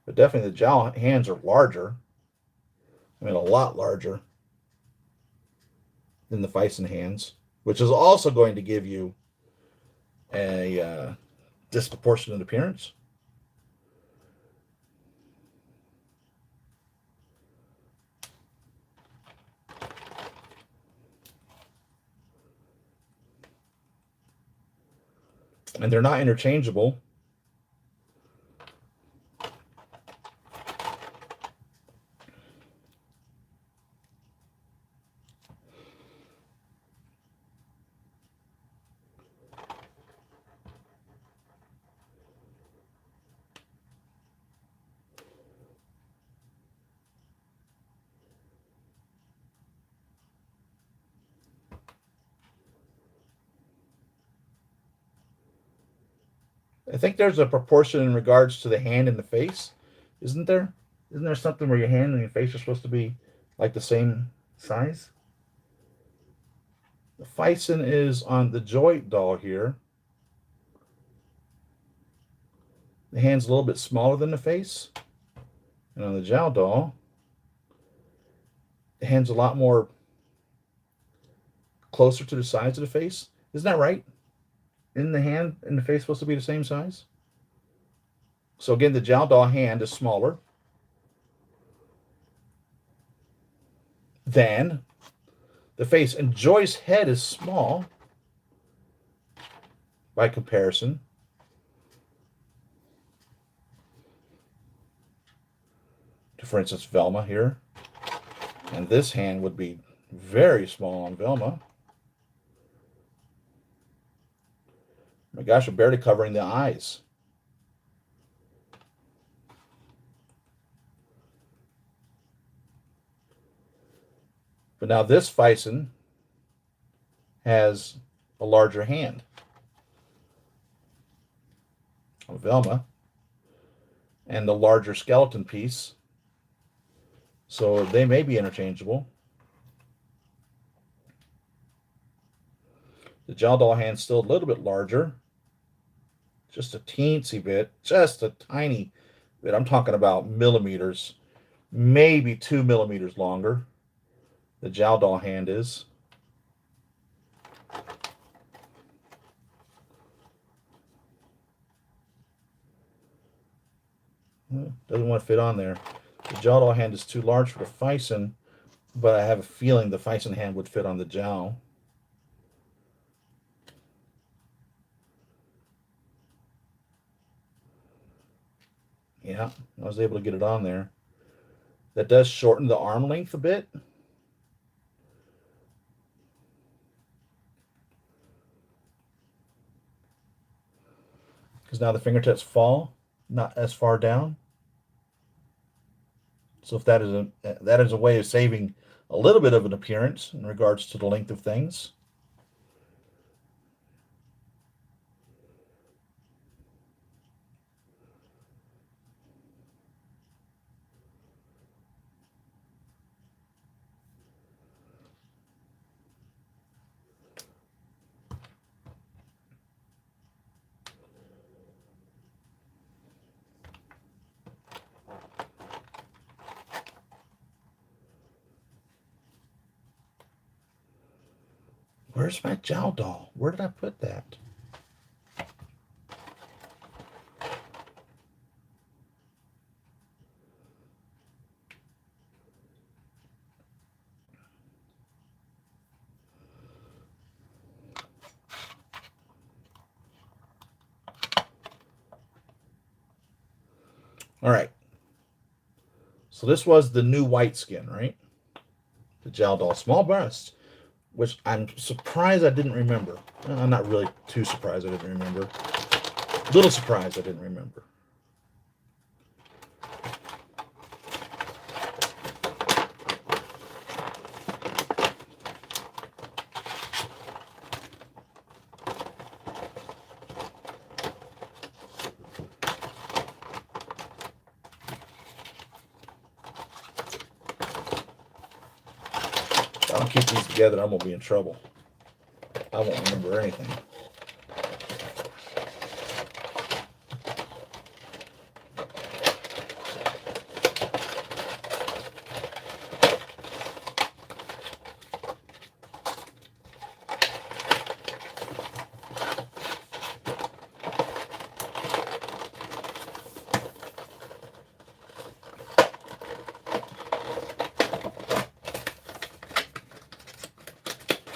[SPEAKER 1] But definitely the Jowl hands are larger. I mean, a lot larger than the Fison hands, which is also going to give you a disproportionate appearance. And they're not interchangeable. I think there's a proportion in regards to the hand and the face, isn't there? Isn't there something where your hand and your face are supposed to be like the same size? The Fison is on the Joy doll here. The hand's a little bit smaller than the face. And on the Jowl doll, the hand's a lot more closer to the size of the face. Isn't that right? Isn't the hand and the face supposed to be the same size? So again, the Jowl doll hand is smaller than the face. And Joy's head is small by comparison. To, for instance, Velma here. And this hand would be very small on Velma. My gosh, we're barely covering the eyes. But now this Fison has a larger hand on Velma and the larger skeleton piece. So they may be interchangeable. The gel doll hand's still a little bit larger. Just a teensy bit. Just a tiny bit. I'm talking about millimeters. Maybe 2 millimeters longer. The gel doll hand is. Doesn't want to fit on there. The gel doll hand is too large for the Fison, but I have a feeling the Fison hand would fit on the gel. Yeah, I was able to get it on there. That does shorten the arm length a bit. Because now the fingertips fall not as far down. So if that is a way of saving a little bit of an appearance in regards to the length of things. Where's my gel doll? Where did I put that? All right. So this was the new white skin, right? The gel doll, small breast, which I'm surprised I didn't remember. I'm not really too surprised I didn't remember. A little surprised I didn't remember. If I don't keep these together, I'm going to be in trouble. I won't remember anything.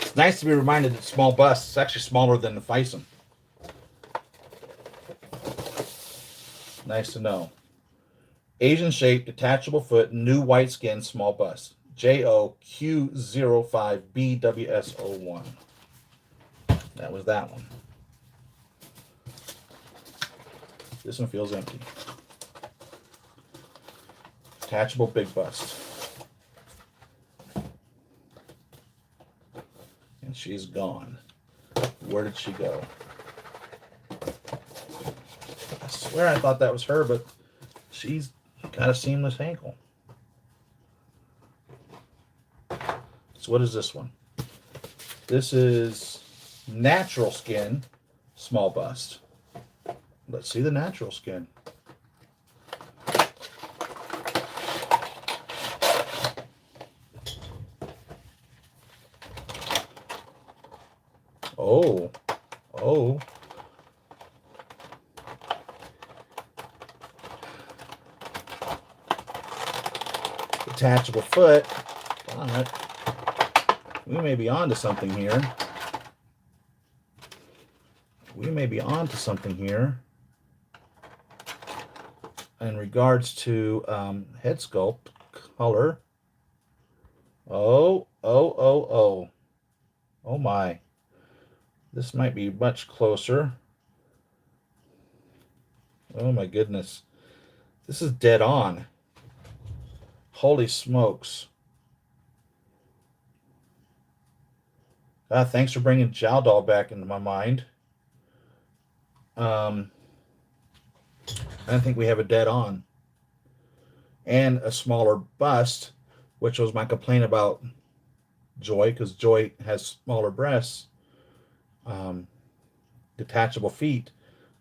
[SPEAKER 1] It's nice to be reminded that small bust is actually smaller than the Fison. Nice to know. Asian shape, detachable foot, new white skin, small bust. JOQ05BWS01. That was that one. This one feels empty. Detachable big bust. And she's gone. Where did she go? I swear I thought that was her, but she's got a seamless ankle. So what is this one? This is natural skin, small bust. Let's see the natural skin. Oh, oh. Detachable foot. But we may be on to something here. We may be on to something here in regards to head sculpt color. Oh, oh, oh, oh. Oh my. This might be much closer. Oh my goodness. This is dead on. Holy smokes. Thanks for bringing Jow Doll back into my mind. I think we have a dead on. And a smaller bust, which was my complaint about Joy, because Joy has smaller breasts. um, detachable feet.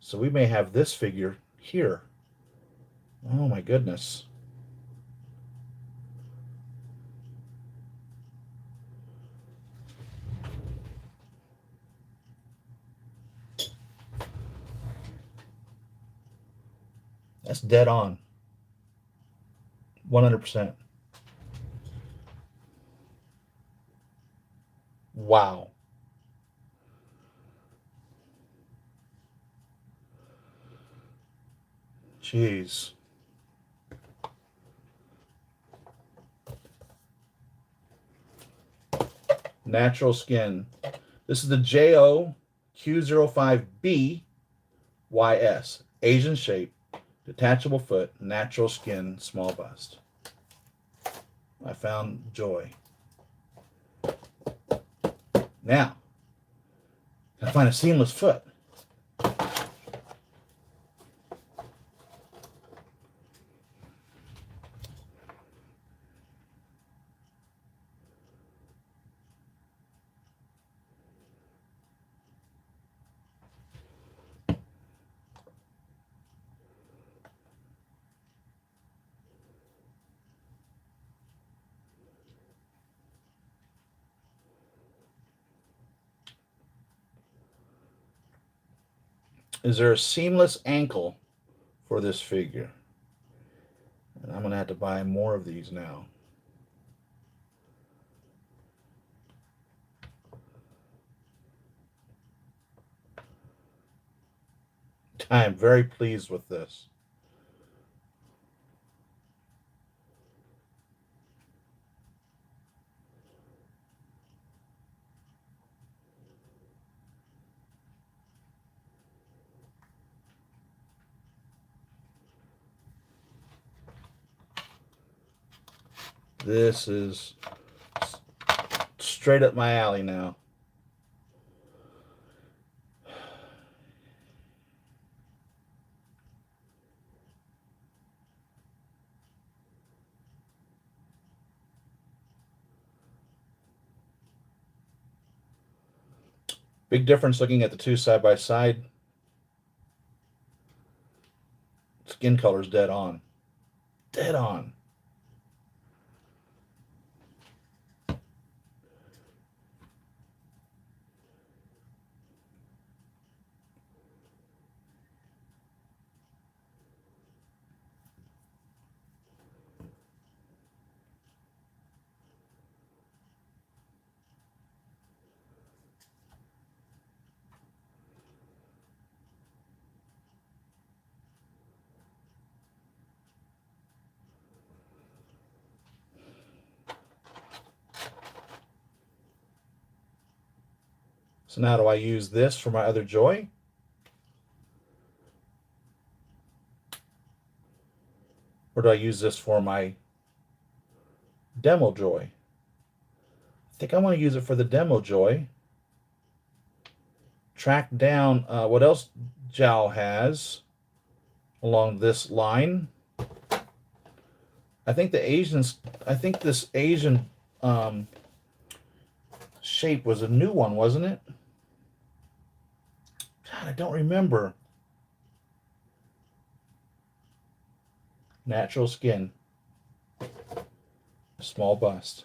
[SPEAKER 1] So we may have this figure here. Oh my goodness. That's dead on. 100%. Wow. Jeez. Natural skin. This is the JOQ05BYS. Asian shape, detachable foot, natural skin, small bust. I found joy. Now, I find a seamless foot. Is there a seamless ankle for this figure? And I'm going to have to buy more of these now. I am very pleased with this. This is straight up my alley now. Big difference looking at the two side by side. Skin color's dead on. Dead on. So now do I use this for my other joy? Or do I use this for my demo joy? I think I want to use it for the demo joy. Track down what else Jowl has along this line. I think this Asian shape was a new one, wasn't it? God, I don't remember. Natural skin. Small bust.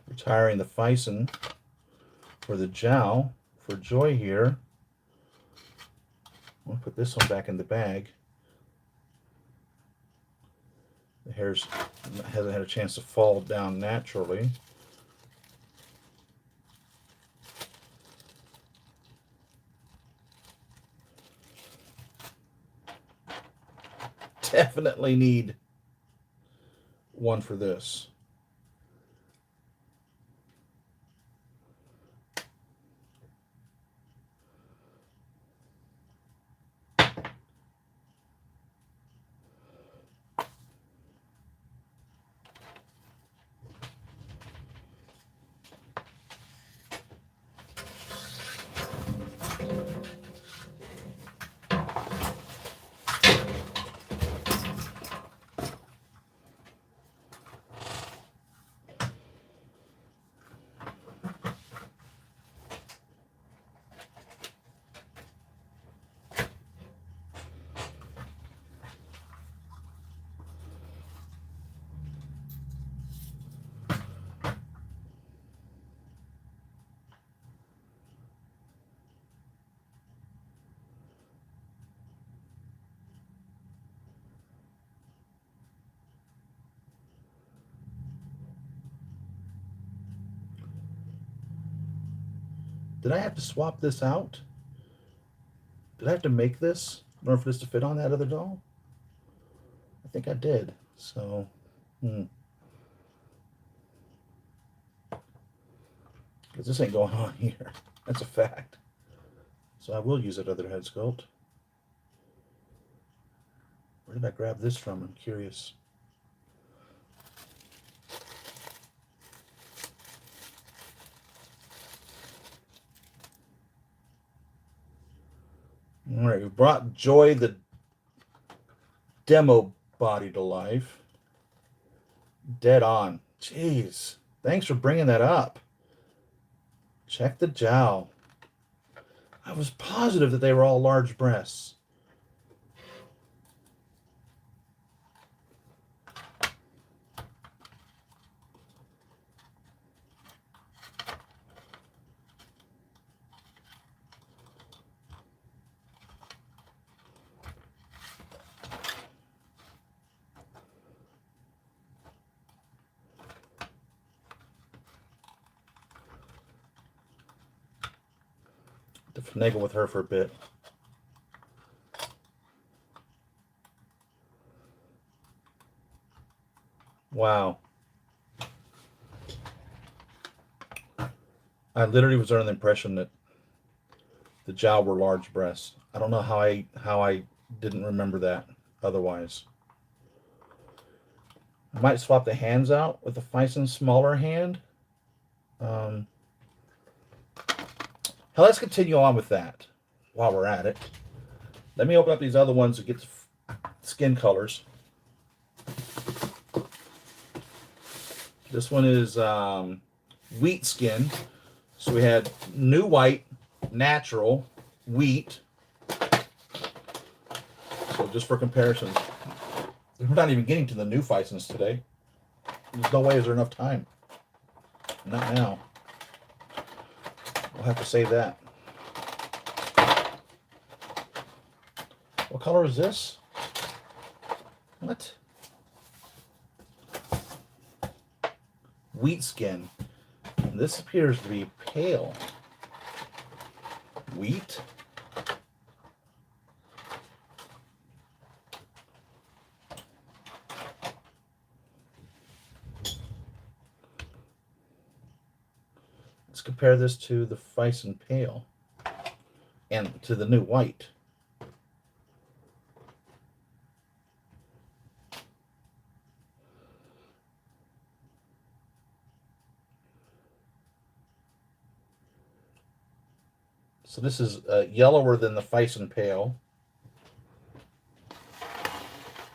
[SPEAKER 1] Retiring the Fison for the Jowl for joy here. I'll put this one back in the bag. The hair hasn't had a chance to fall down naturally. Definitely need one for this. Did I have to swap this out? Did I have to make this in order for this to fit on that other doll? I think I did. So, because this ain't going on here. That's a fact. So I will use that other head sculpt. Where did I grab this from? I'm curious. All right, we brought Joy the demo body to life. Dead on. Jeez. Thanks for bringing that up. Check the jowl. I was positive that they were all large breasts. To finagle with her for a bit. Wow. I literally was under the impression that the jowl were large breasts. I don't know how I didn't remember that otherwise. I might swap the hands out with the Fison smaller hand. Hell, let's continue on with that while we're at it. Let me open up these other ones to get the skin colors. This one is wheat skin. So we had new white, natural, wheat. So just for comparison, we're not even getting to the new Fisons today. There's no way is there enough time. Not now. We'll have to save that. What color is this? What? Wheat skin. And this appears to be pale. Wheat. Let's compare this to the Fison pale and to the new white. So this is yellower than the Fison pale.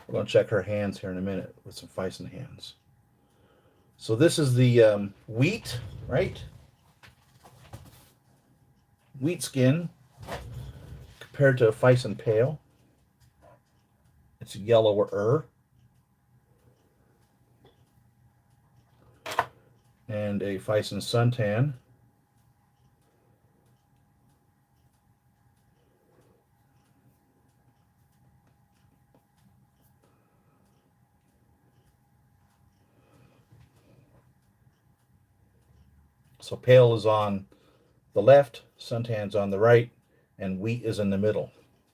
[SPEAKER 1] We're going to check her hands here in a minute with some Fison hands. So this is the wheat, right? Wheat skin compared to a Fison pale. It's yellower. And a Fison suntan. So pale is on the left, suntan's on the right, and wheat is in the middle,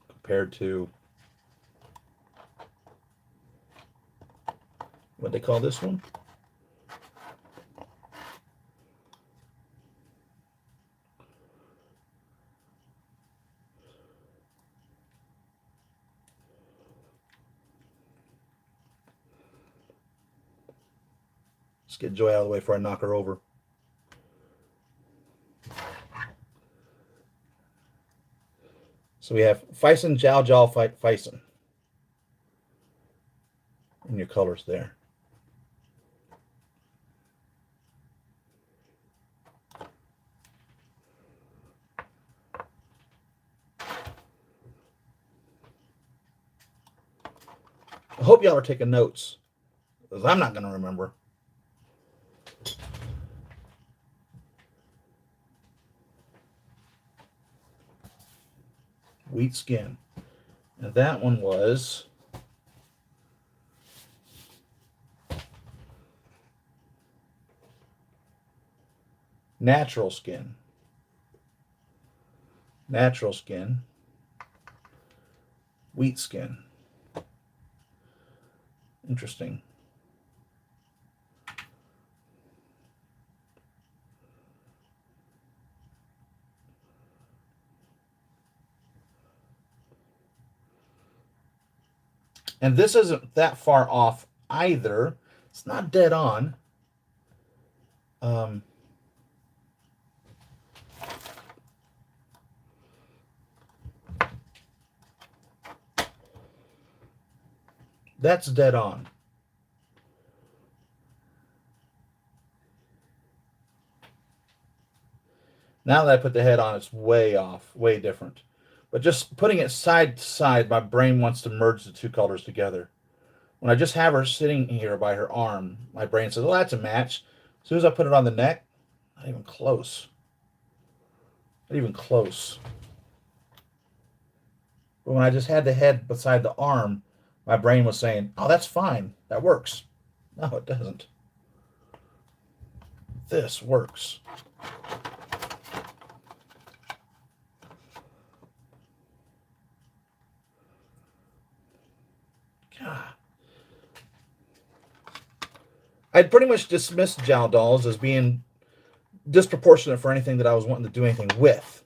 [SPEAKER 1] compared to what they call this one? Let's get Joy out of the way before I knock her over. So we have Fison, Jowl, Fison. And your colors there. I hope y'all are taking notes, because I'm not going to remember. Wheat skin. And that one was natural skin. natural skin, wheat skin. Interesting. And this isn't that far off either. It's not dead on. Um, that's dead on. Now that I put the head on, it's way off, way different. But just putting it side to side, my brain wants to merge the two colors together. When I just have her sitting here by her arm, my brain says, well, that's a match. As soon as I put it on the neck, not even close. Not even close. But when I just had the head beside the arm, my brain was saying, oh, that's fine. That works. No, it doesn't. This works. God. I'd pretty much dismissed jowl dolls as being disproportionate for anything that I was wanting to do anything with.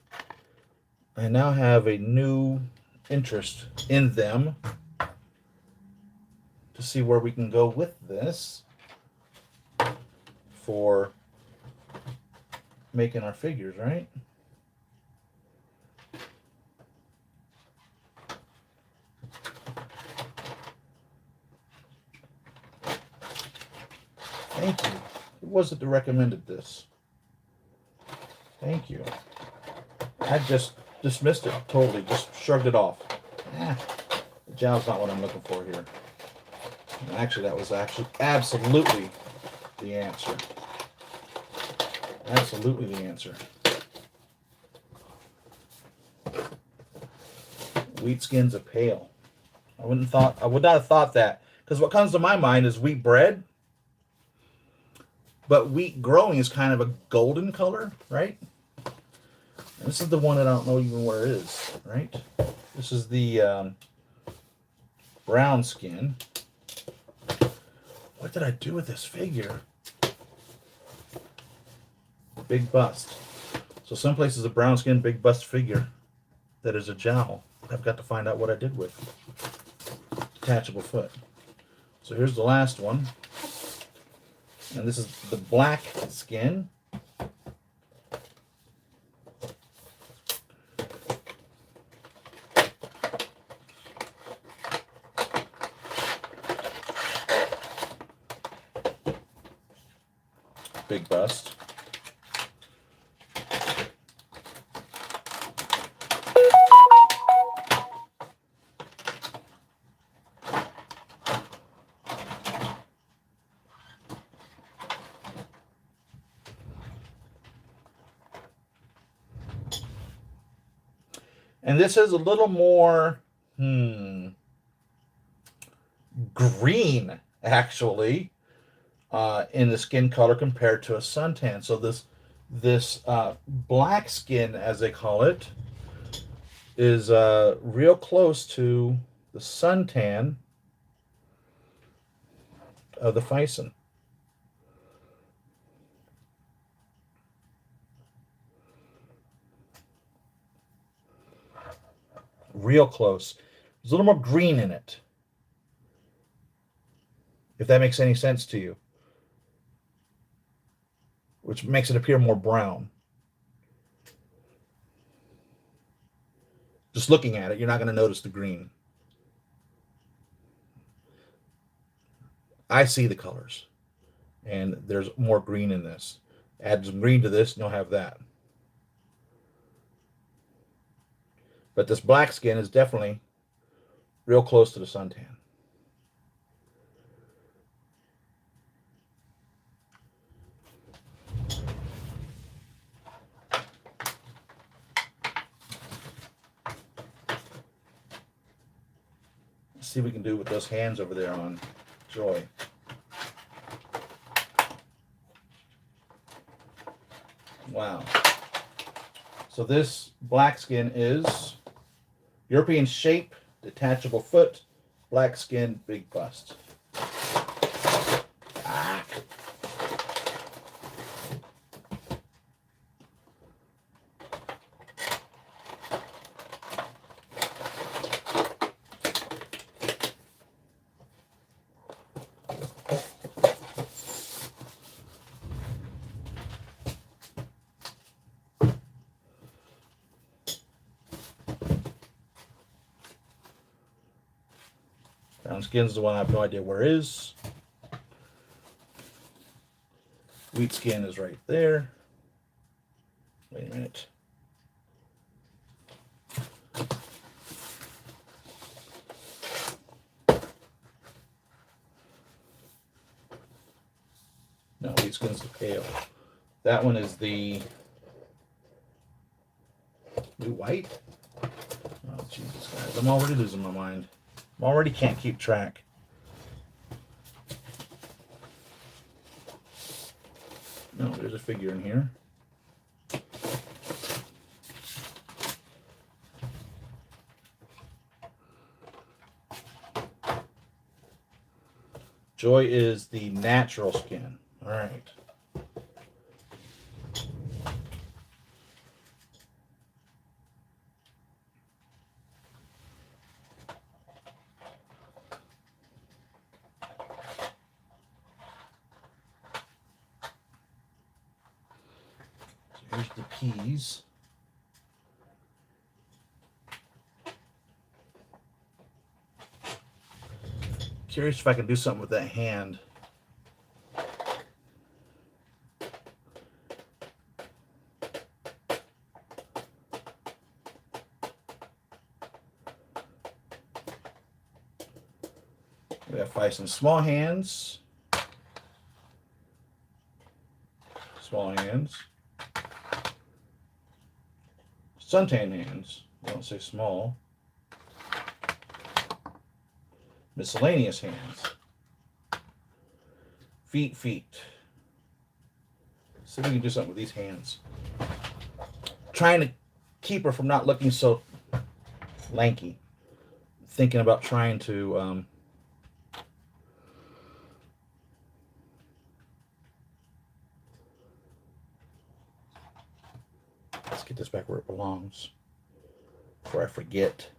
[SPEAKER 1] I now have a new interest in them to see where we can go with this for making our figures, right? Thank you. Who was it that recommended this? Thank you. I just dismissed it totally, just shrugged it off. The jowl's not what I'm looking for here. And actually, that was absolutely the answer. Absolutely the answer. Wheat skins are pale. I would not have thought that, because what comes to my mind is wheat bread. But wheat growing is kind of a golden color, right? And this is the one that I don't know even where it is, right? This is the brown skin. What did I do with this figure? Big bust. So someplace is a brown skin, big bust figure that is a jowl. I've got to find out what I did with detachable foot. So here's the last one. And this is the black skin. Big bust. And this is a little more green, actually, in the skin color compared to a suntan. So this black skin, as they call it, is real close to the suntan of the Fison. Real close. There's a little more green in it, if that makes any sense to you, which makes it appear more brown. Just looking at it, you're not going to notice the green. I see the colors, and there's more green in this. Add some green to this, and you'll have that. But this black skin is definitely real close to the suntan. Let's see what we can do with those hands over there on Joy. Wow. So this black skin is European shape, detachable foot, black skin, big bust. Ah. Brown skin's the one I have no idea where is. Wheat skin is right there. Wait a minute. No, wheat skin's the pale. That one is the blue white. Oh, Jesus, guys. I'm already losing my mind. I already can't keep track. No, there's a figure in here. Joy is the natural skin. All right. Here's the peas. Curious if I can do something with that hand. We have five some small hands. Small hands. Suntan hands. I don't say small. Miscellaneous hands. Feet. See if we can do something with these hands. Trying to keep her from not looking so lanky. Thinking about trying to let's get this back where it belongs before I forget.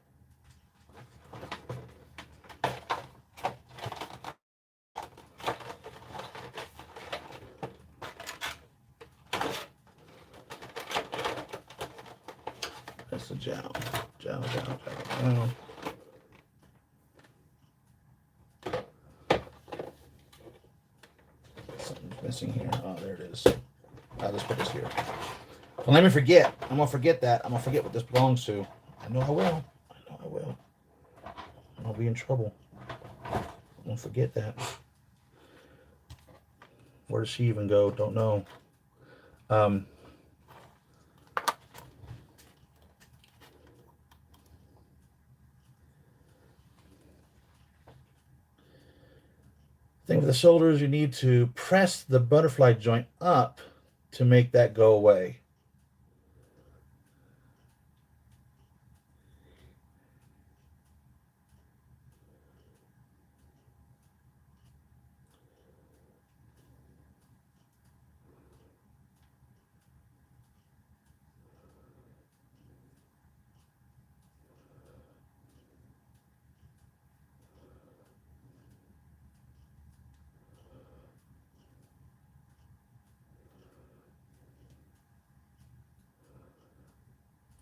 [SPEAKER 1] That's a jowl. Something's missing here. Oh, there it is. I'll just put this here. Well, let me forget. I'm going to forget that. I'm going to forget what this belongs to. I know I will. I'll be in trouble. I'm going to forget that. Where does she even go? Don't know. Thing with the shoulders, you need to press the butterfly joint up to make that go away.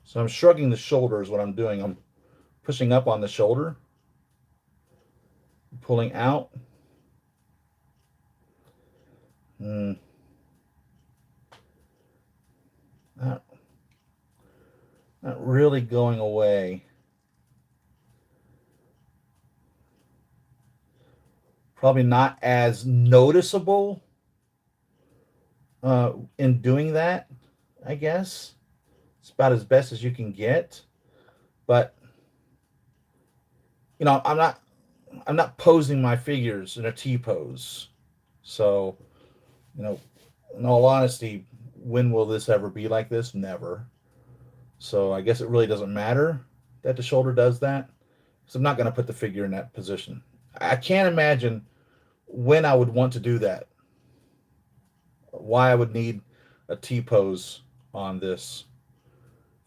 [SPEAKER 1] So I'm shrugging the shoulder is what I'm doing. I'm pushing up on the shoulder, pulling out. Not really going away. Probably not as noticeable in doing that, I guess. It's about as best as you can get. But, you know, I'm not posing my figures in a T-pose. So, you know, in all honesty, when will this ever be like this? Never. So I guess it really doesn't matter that the shoulder does that. So I'm not going to put the figure in that position. I can't imagine when I would want to do that. Why I would need a T-pose on this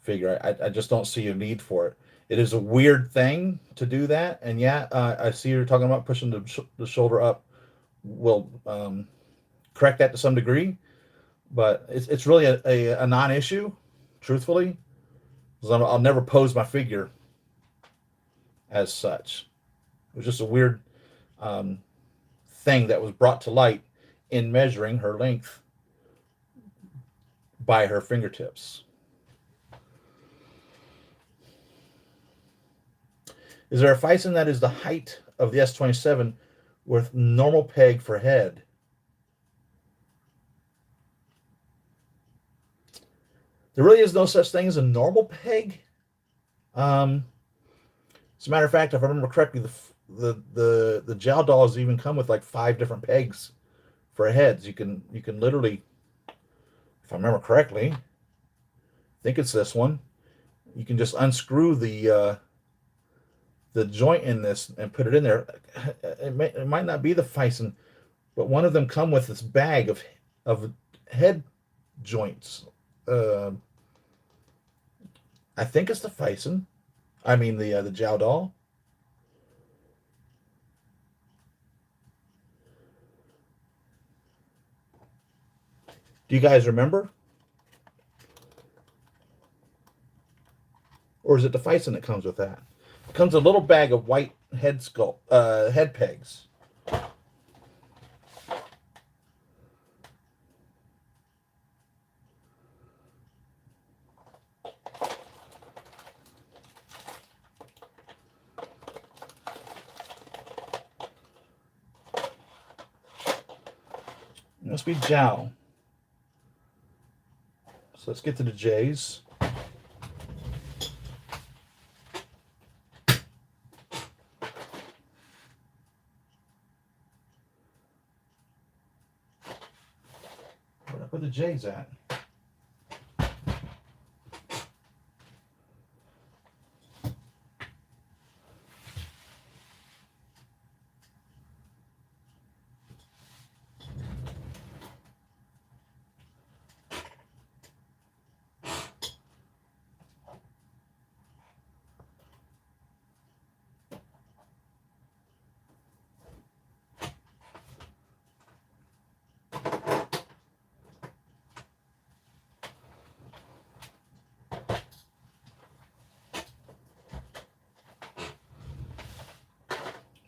[SPEAKER 1] figure. I just don't see a need for it. It is a weird thing to do that. And yeah, I see you're talking about pushing the shoulder up will correct that to some degree. But it's really a non-issue, truthfully. Because I'll never pose my figure as such. It was just a weird um, thing that was brought to light in measuring her length by her fingertips. Is there a Fison that is the height of the S27 with normal peg for head? There really is no such thing as a normal peg. As a matter of fact, if I remember correctly, the Jowl dolls even come with like 5 different pegs for heads. You can literally, if I remember correctly, I think it's this one. You can just unscrew the joint in this and put it in there. It might not be the Fison, but one of them come with this bag of head joints. I think it's the Fison. I mean the Jowl doll. Do you guys remember? Or is it the Fison that comes with that? It comes a little bag of white head pegs. It must be Jowl. So let's get to the J's. Where'd I put the J's at?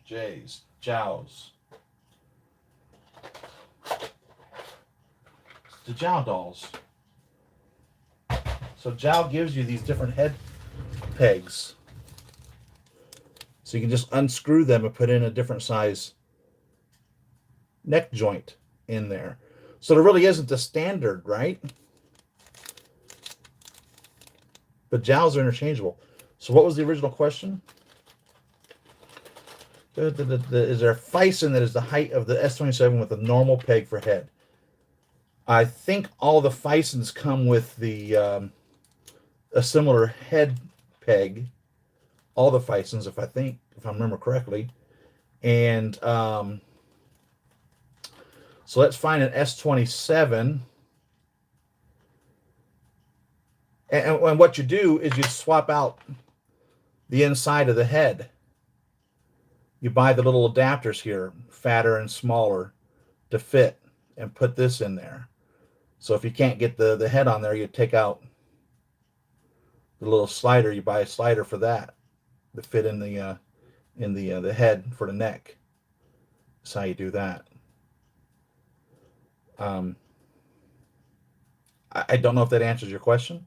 [SPEAKER 1] J's, Jowls. The Jowl dolls. So Jowl gives you these different head pegs. So you can just unscrew them and put in a different size neck joint in there. So there really isn't a standard, right? But Jowls are interchangeable. So what was the original question? Is there a Fison that is the height of the S27 with a normal peg for head? I think all the Fisons come with the a similar head peg. All the Fisons, if I remember correctly. And so let's find an S27. And what you do is you swap out the inside of the head. You buy the little adapters here, fatter and smaller, to fit, and put this in there. So if you can't get the head on there, you take out the little slider. You buy a slider for that to fit in the head for the neck. That's how you do that. I don't know if that answers your question.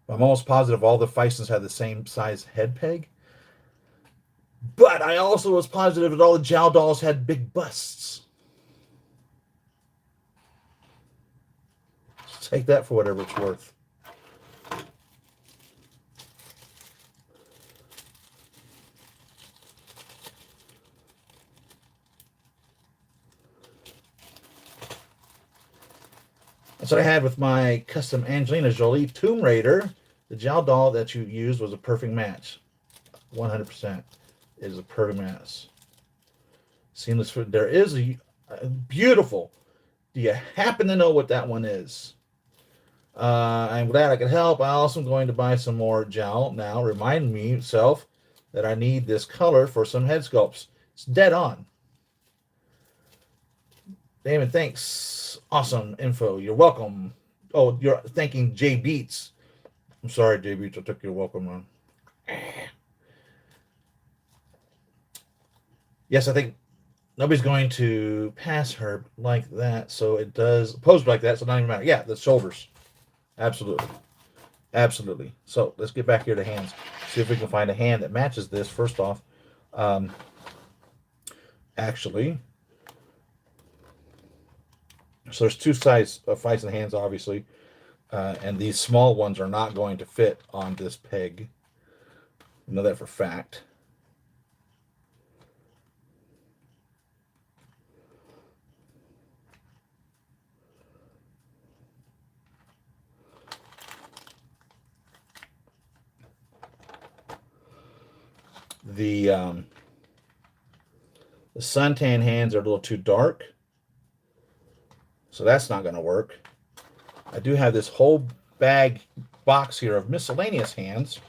[SPEAKER 1] I'm almost positive all the Fisons have the same size head peg. But I also was positive that all the Jowl dolls had big busts. Take that for whatever it's worth. That's what I had with my custom Angelina Jolie Tomb Raider The gel doll that you used was a perfect match. 100%. It is a perfect match. Seamless food. There is a beautiful. Do you happen to know what that one is? I'm glad I could help. I also am going to buy some more gel now. Remind me, self, that I need this color for some head sculpts. It's dead on. Damon, thanks. Awesome info. You're welcome. Oh, you're thanking J Beats. I'm sorry, J Beats. I took your welcome on. Yes, I think nobody's going to pass her like that. So it does posed like that. So it doesn't even matter. Yeah, the shoulders. Absolutely. Absolutely. So let's get back here to hands. See if we can find a hand that matches this. First off, actually, so there's two sides of Feisen hands, obviously, and these small ones are not going to fit on this peg. I know that for a fact. The suntan hands are a little too dark, so that's not going to work. I do have this whole bag box here of miscellaneous hands.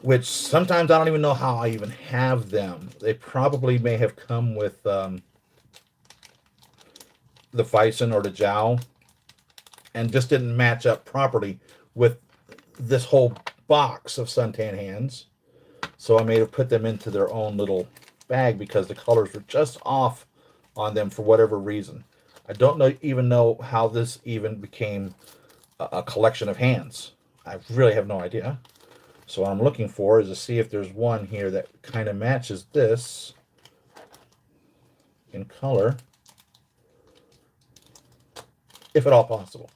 [SPEAKER 1] Which sometimes I don't even know how I even have them. They probably may have come with the Feisen or the Jowl and just didn't match up properly with this whole box of suntan hands. So I may have put them into their own little bag because the colors were just off on them for whatever reason. I don't even know how this even became a collection of hands. I really have no idea. So what I'm looking for is to see if there's one here that kind of matches this in color, if at all possible.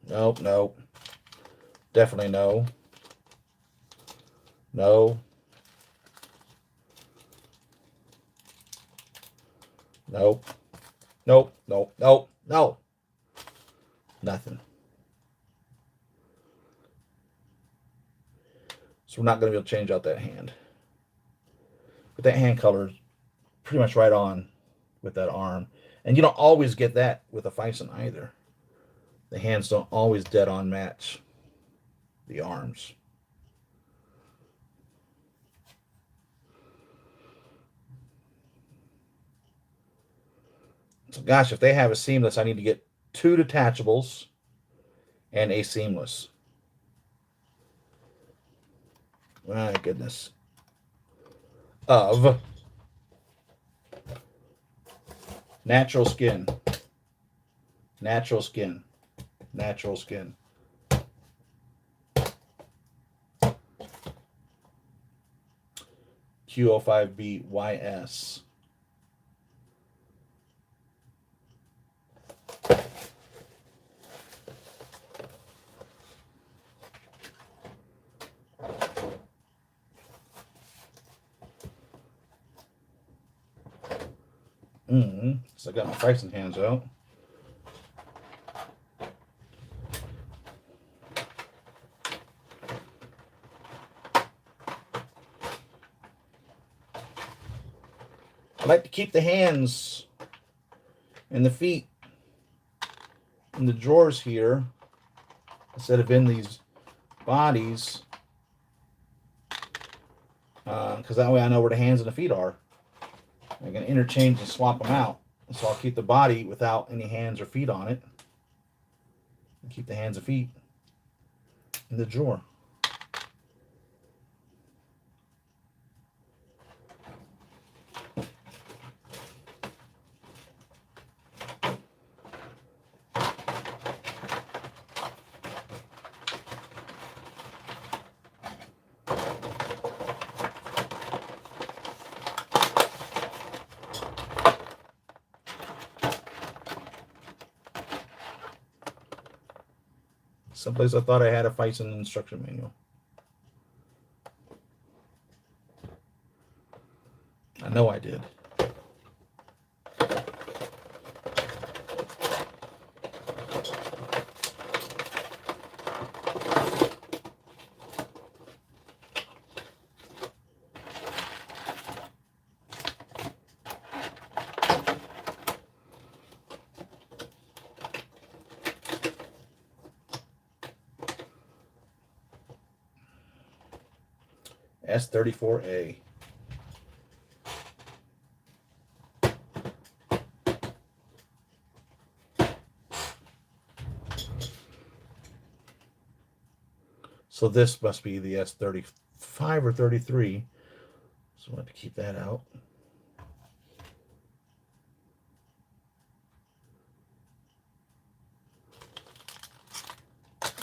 [SPEAKER 1] Nope, nope. Definitely no. No. Nope. Nope, nope, nope, no. Nothing. So we're not going to be able to change out that hand. But that hand color is pretty much right on with that arm. And you don't always get that with a Feisen either. The hands don't always dead on match the arms. So gosh, if they have a seamless, I need to get 2 detachables and a seamless. My goodness. Of natural skin. Natural skin. Natural skin. Q05BYS. So I got my Feisen hands out. I like to keep the hands and the feet in the drawers here instead of in these bodies, because that way I know where the hands and the feet are. I can interchange and swap them out. So I'll keep the body without any hands or feet on it. And keep the hands and feet in the drawer. Someplace I thought I had a Feisen instruction manual. I know I did. S34A. So this must be the S35 or 33. So I have to keep that out.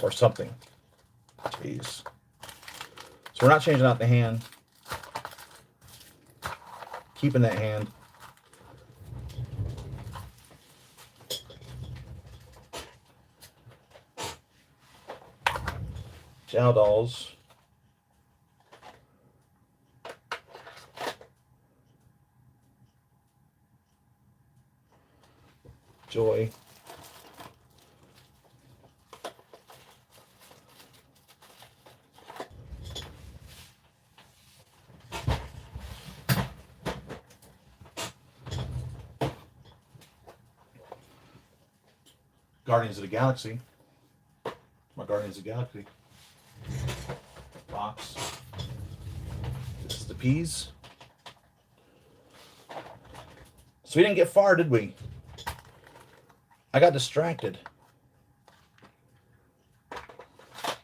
[SPEAKER 1] Or something. Jeez. So we're not changing out the hand. Keeping that hand. Gel dolls. Joy. Guardians of the Galaxy. My Guardians of the Galaxy box. This is the peas. So we didn't get far, did we? I got distracted.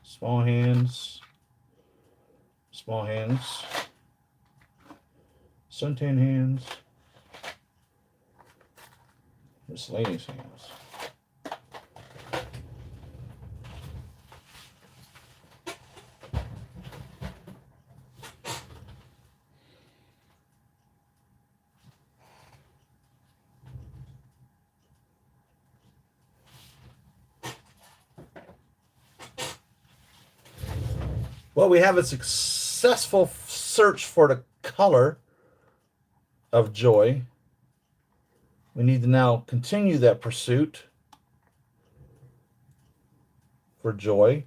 [SPEAKER 1] Small hands. Small hands. Suntan hands. Miscellaneous hands. Well, we have a successful search for the color of joy. We need to now continue that pursuit for joy.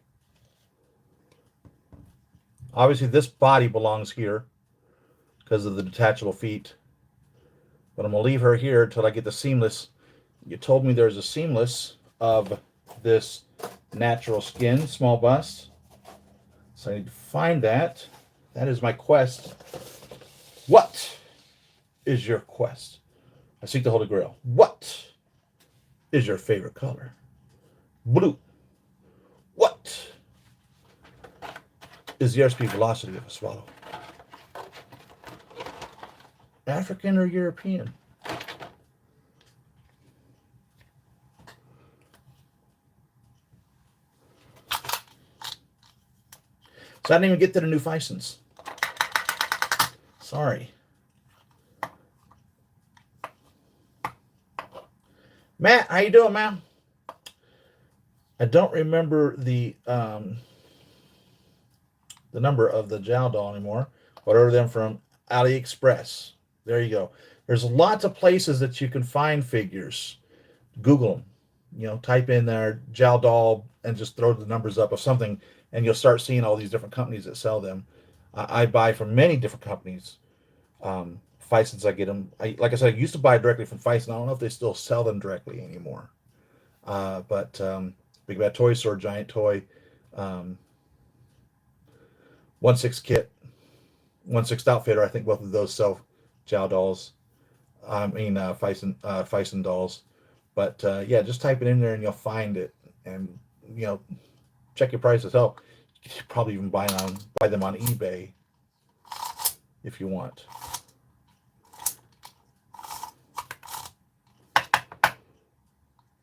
[SPEAKER 1] Obviously, this body belongs here because of the detachable feet. But I'm going to leave her here until I get the seamless. You told me there's a seamless of this natural skin, small bust. So I need to find that. That is my quest. What is your quest? I seek the Holy Grail. What is your favorite color? Blue. What is the airspeed velocity of a swallow? African or European? So I didn't even get to the new Fisons. Sorry. Matt, how you doing, man? I don't remember the number of the Jow doll anymore. But I ordered them from AliExpress. There you go. There's lots of places that you can find figures. Google them. You know, type in there Jow doll and just throw the numbers up of something, and you'll start seeing all these different companies that sell them. I buy from many different companies. Fisons, I get them. Like I said, I used to buy directly from Fison. I don't know if they still sell them directly anymore. But Big Bad Toy Store, Giant Toy, 1/6 kit, 1/6 outfitter. I think both of those sell Jow dolls. Fison dolls. But yeah, just type it in there and you'll find it. And you know, check your prices. Hell, you could probably even buy them on eBay if you want.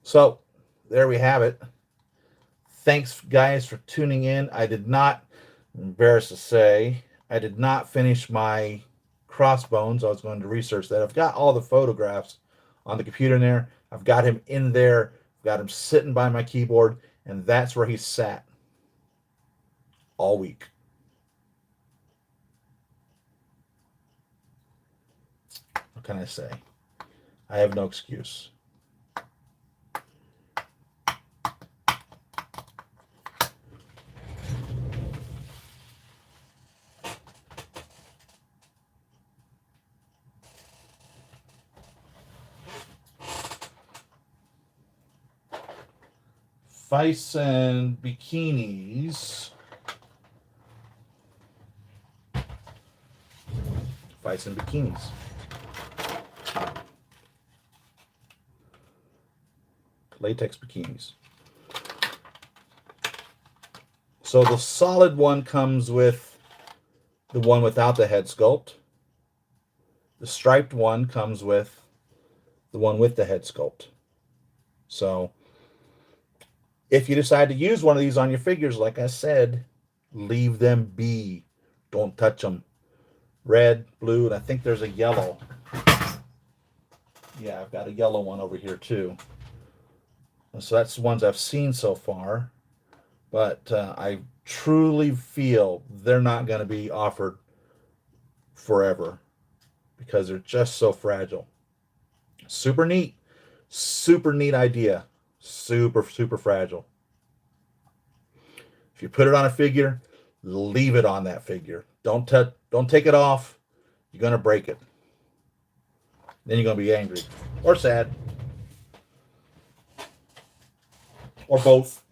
[SPEAKER 1] So there we have it. Thanks, guys, for tuning in. I'm embarrassed to say, I did not finish my crossbones. I was going to research that. I've got all the photographs on the computer in there. I've got him in there. I've got him sitting by my keyboard, and that's where he sat all week. What can I say? I have no excuse. Fison bikinis. Bison bikinis. Latex bikinis. So the solid one comes with the one without the head sculpt. The striped one comes with the one with the head sculpt. So if you decide to use one of these on your figures, like I said, leave them be. Don't touch them. Red, blue, and I think there's a yellow. Yeah, I've got a yellow one over here too. So that's the ones I've seen so far. But I truly feel they're not going to be offered forever because they're just so fragile. Super neat idea. Super fragile. If you put it on a figure, leave it on that figure. Don't take it off. You're going to break it. Then you're going to be angry or sad or both.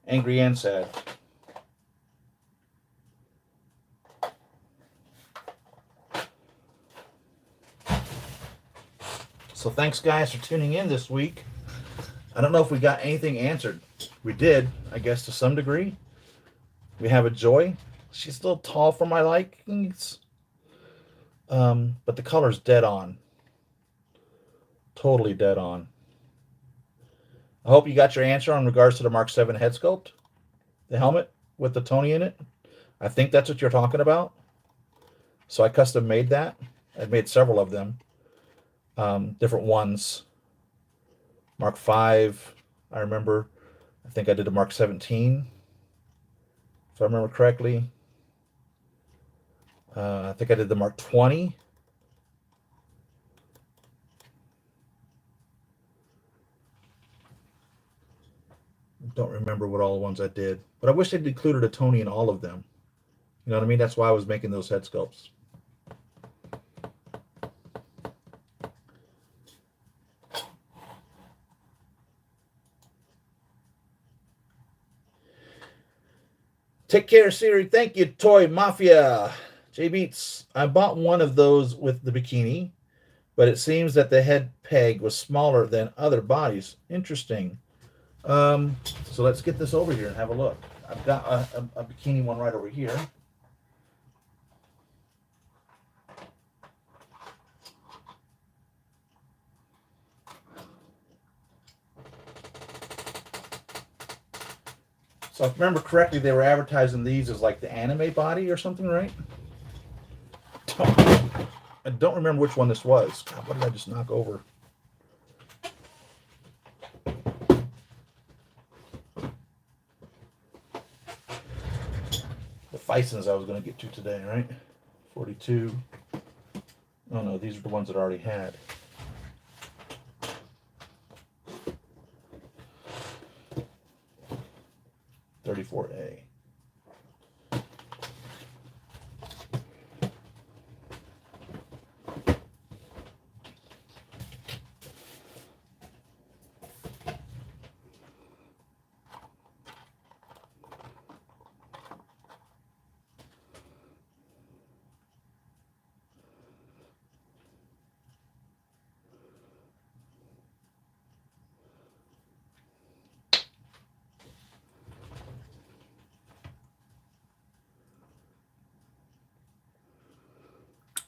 [SPEAKER 1] Angry and sad. So thanks guys for tuning in this week. I don't know if we got anything answered. We did, I guess, to some degree. We have a Joy. She's a little tall for my likings. But the color's dead on. Totally dead on. I hope you got your answer in regards to the Mark 7 head sculpt. The helmet with the Tony in it. I think that's what you're talking about. So I custom made that. I've made several of them. Different ones. Mark 5, I remember. I think I did a Mark 17, if I remember correctly. I think I did the Mark 20. Don't remember what all the ones I did. But I wish they'd included a Tony in all of them. You know what I mean? That's why I was making those head sculpts. Take care, Siri. Thank you, Toy Mafia. J Beats, I bought one of those with the bikini, but it seems that the head peg was smaller than other bodies. Interesting. So let's get this over here and have a look. I've got a bikini one right over here. So if I remember correctly, they were advertising these as like the anime body or something, right? I don't remember which one this was. God, what did I just knock over? The Fisons I was going to get to today, right? 42. Oh no, these are the ones that I already had. $34A.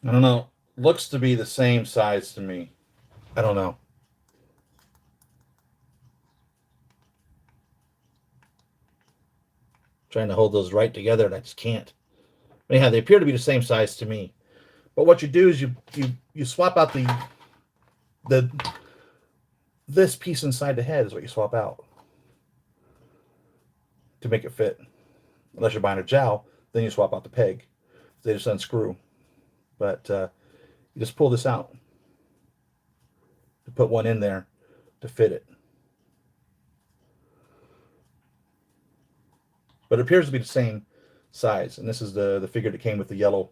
[SPEAKER 1] I don't know. Looks to be the same size to me. I don't know. Trying to hold those right together and I just can't. Anyhow, they appear to be the same size to me. But what you do is you swap out this piece inside the head is what you swap out to make it fit. Unless you're buying a jowl, then you swap out the peg. They just unscrew. But you just pull this out to put one in there to fit it. But it appears to be the same size. And this is the figure that came with the yellow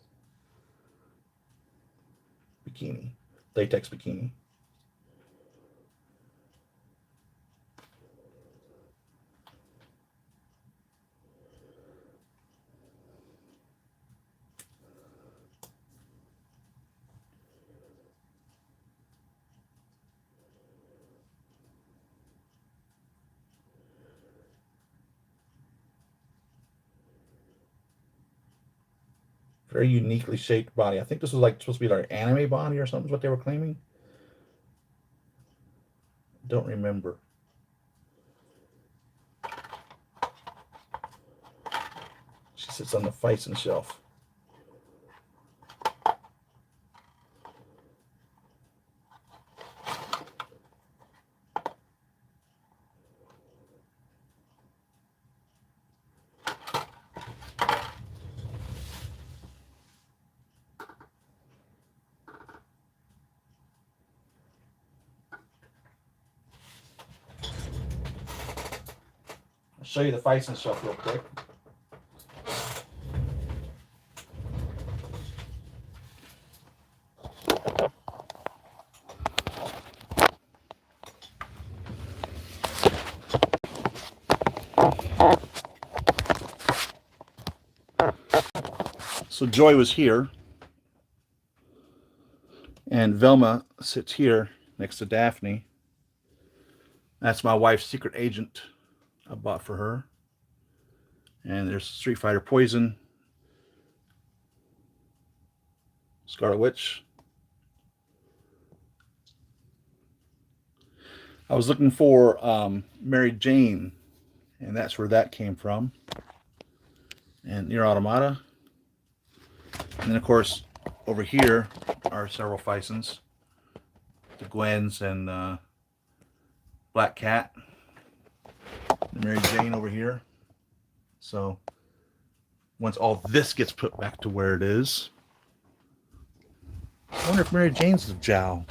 [SPEAKER 1] bikini, latex bikini. Very uniquely shaped body. I think this was like supposed to be like anime body or something is what they were claiming. Don't remember. She sits on the Fison shelf. I'll show you the Fison shelf real quick. So Joy was here, and Velma sits here next to Daphne. That's my wife's secret agent I bought for her. And there's Street Fighter Poison, Scarlet Witch. I was looking for Mary Jane, and that's where that came from. And Nier Automata. And then, of course, over here are several Fisons. The Gwens and Black Cat. The Mary Jane over here. So, once all this gets put back to where it is, I wonder if Mary Jane's the Jow.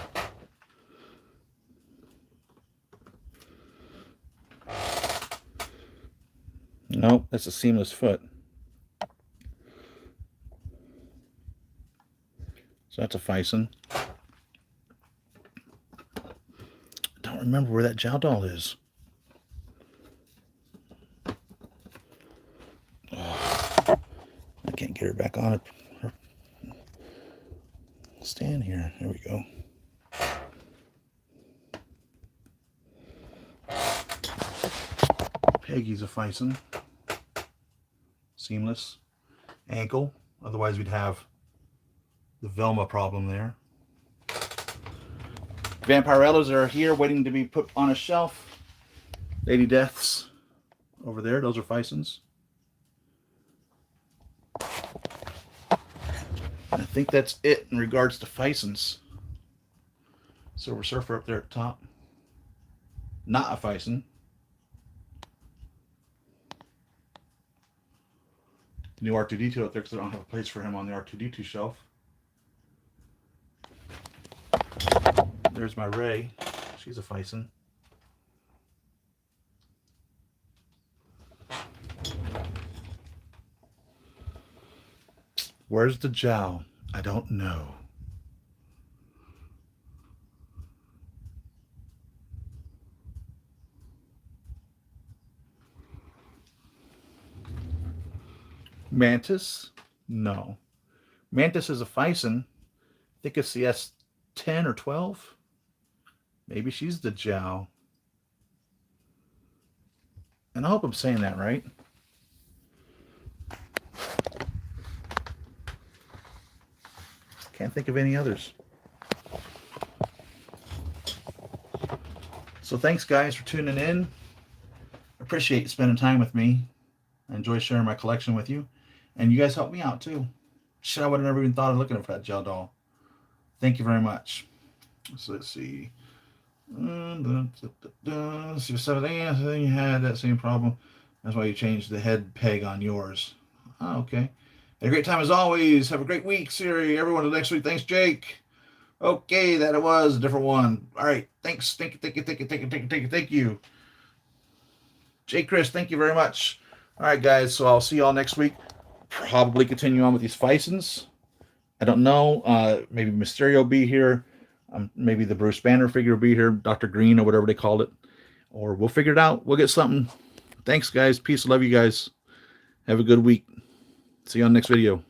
[SPEAKER 1] Nope, that's a seamless foot. So that's a Fison. I don't remember where that Jow doll is. Oh, I can't get her back on it. Stand here. There we go. Peggy's a Fison. Seamless. Ankle. Otherwise we'd have the Velma problem there. Vampirellas are here waiting to be put on a shelf. Lady Deaths over there. Those are Fisons. I think that's it in regards to Fisons. Silver Surfer up there at the top. Not a Fison. New R2-D2 up there because I don't have a place for him on the R2-D2 shelf. There's my Rey. She's a Fison. Where's the Jow? I don't know. Mantis? No. Mantis is a Fison. I think it's the S10 or 12. Maybe she's the Jow. And I hope I'm saying that right. Can't think of any others. So thanks, guys, for tuning in. Appreciate you spending time with me. I enjoy sharing my collection with you. And you guys help me out, too. Shit, I would have never even thought of looking for that gel doll. Thank you very much. So let's see. So 7 a.m. You had that same problem. That's why you changed the head peg on yours. Oh, okay. Had a great time as always. Have a great week, Siri. Everyone, until next week. Thanks, Jake. Okay, that it was a different one. All right. Thanks. Thank you. Jake Chris, thank you very much. All right, guys. So I'll see y'all next week. Probably continue on with these Fisons. I don't know. Maybe Mysterio will be here. Maybe the Bruce Banner figure will be here. Dr. Green or whatever they called it. Or we'll figure it out. We'll get something. Thanks, guys. Peace. Love you guys. Have a good week. See you on the next video.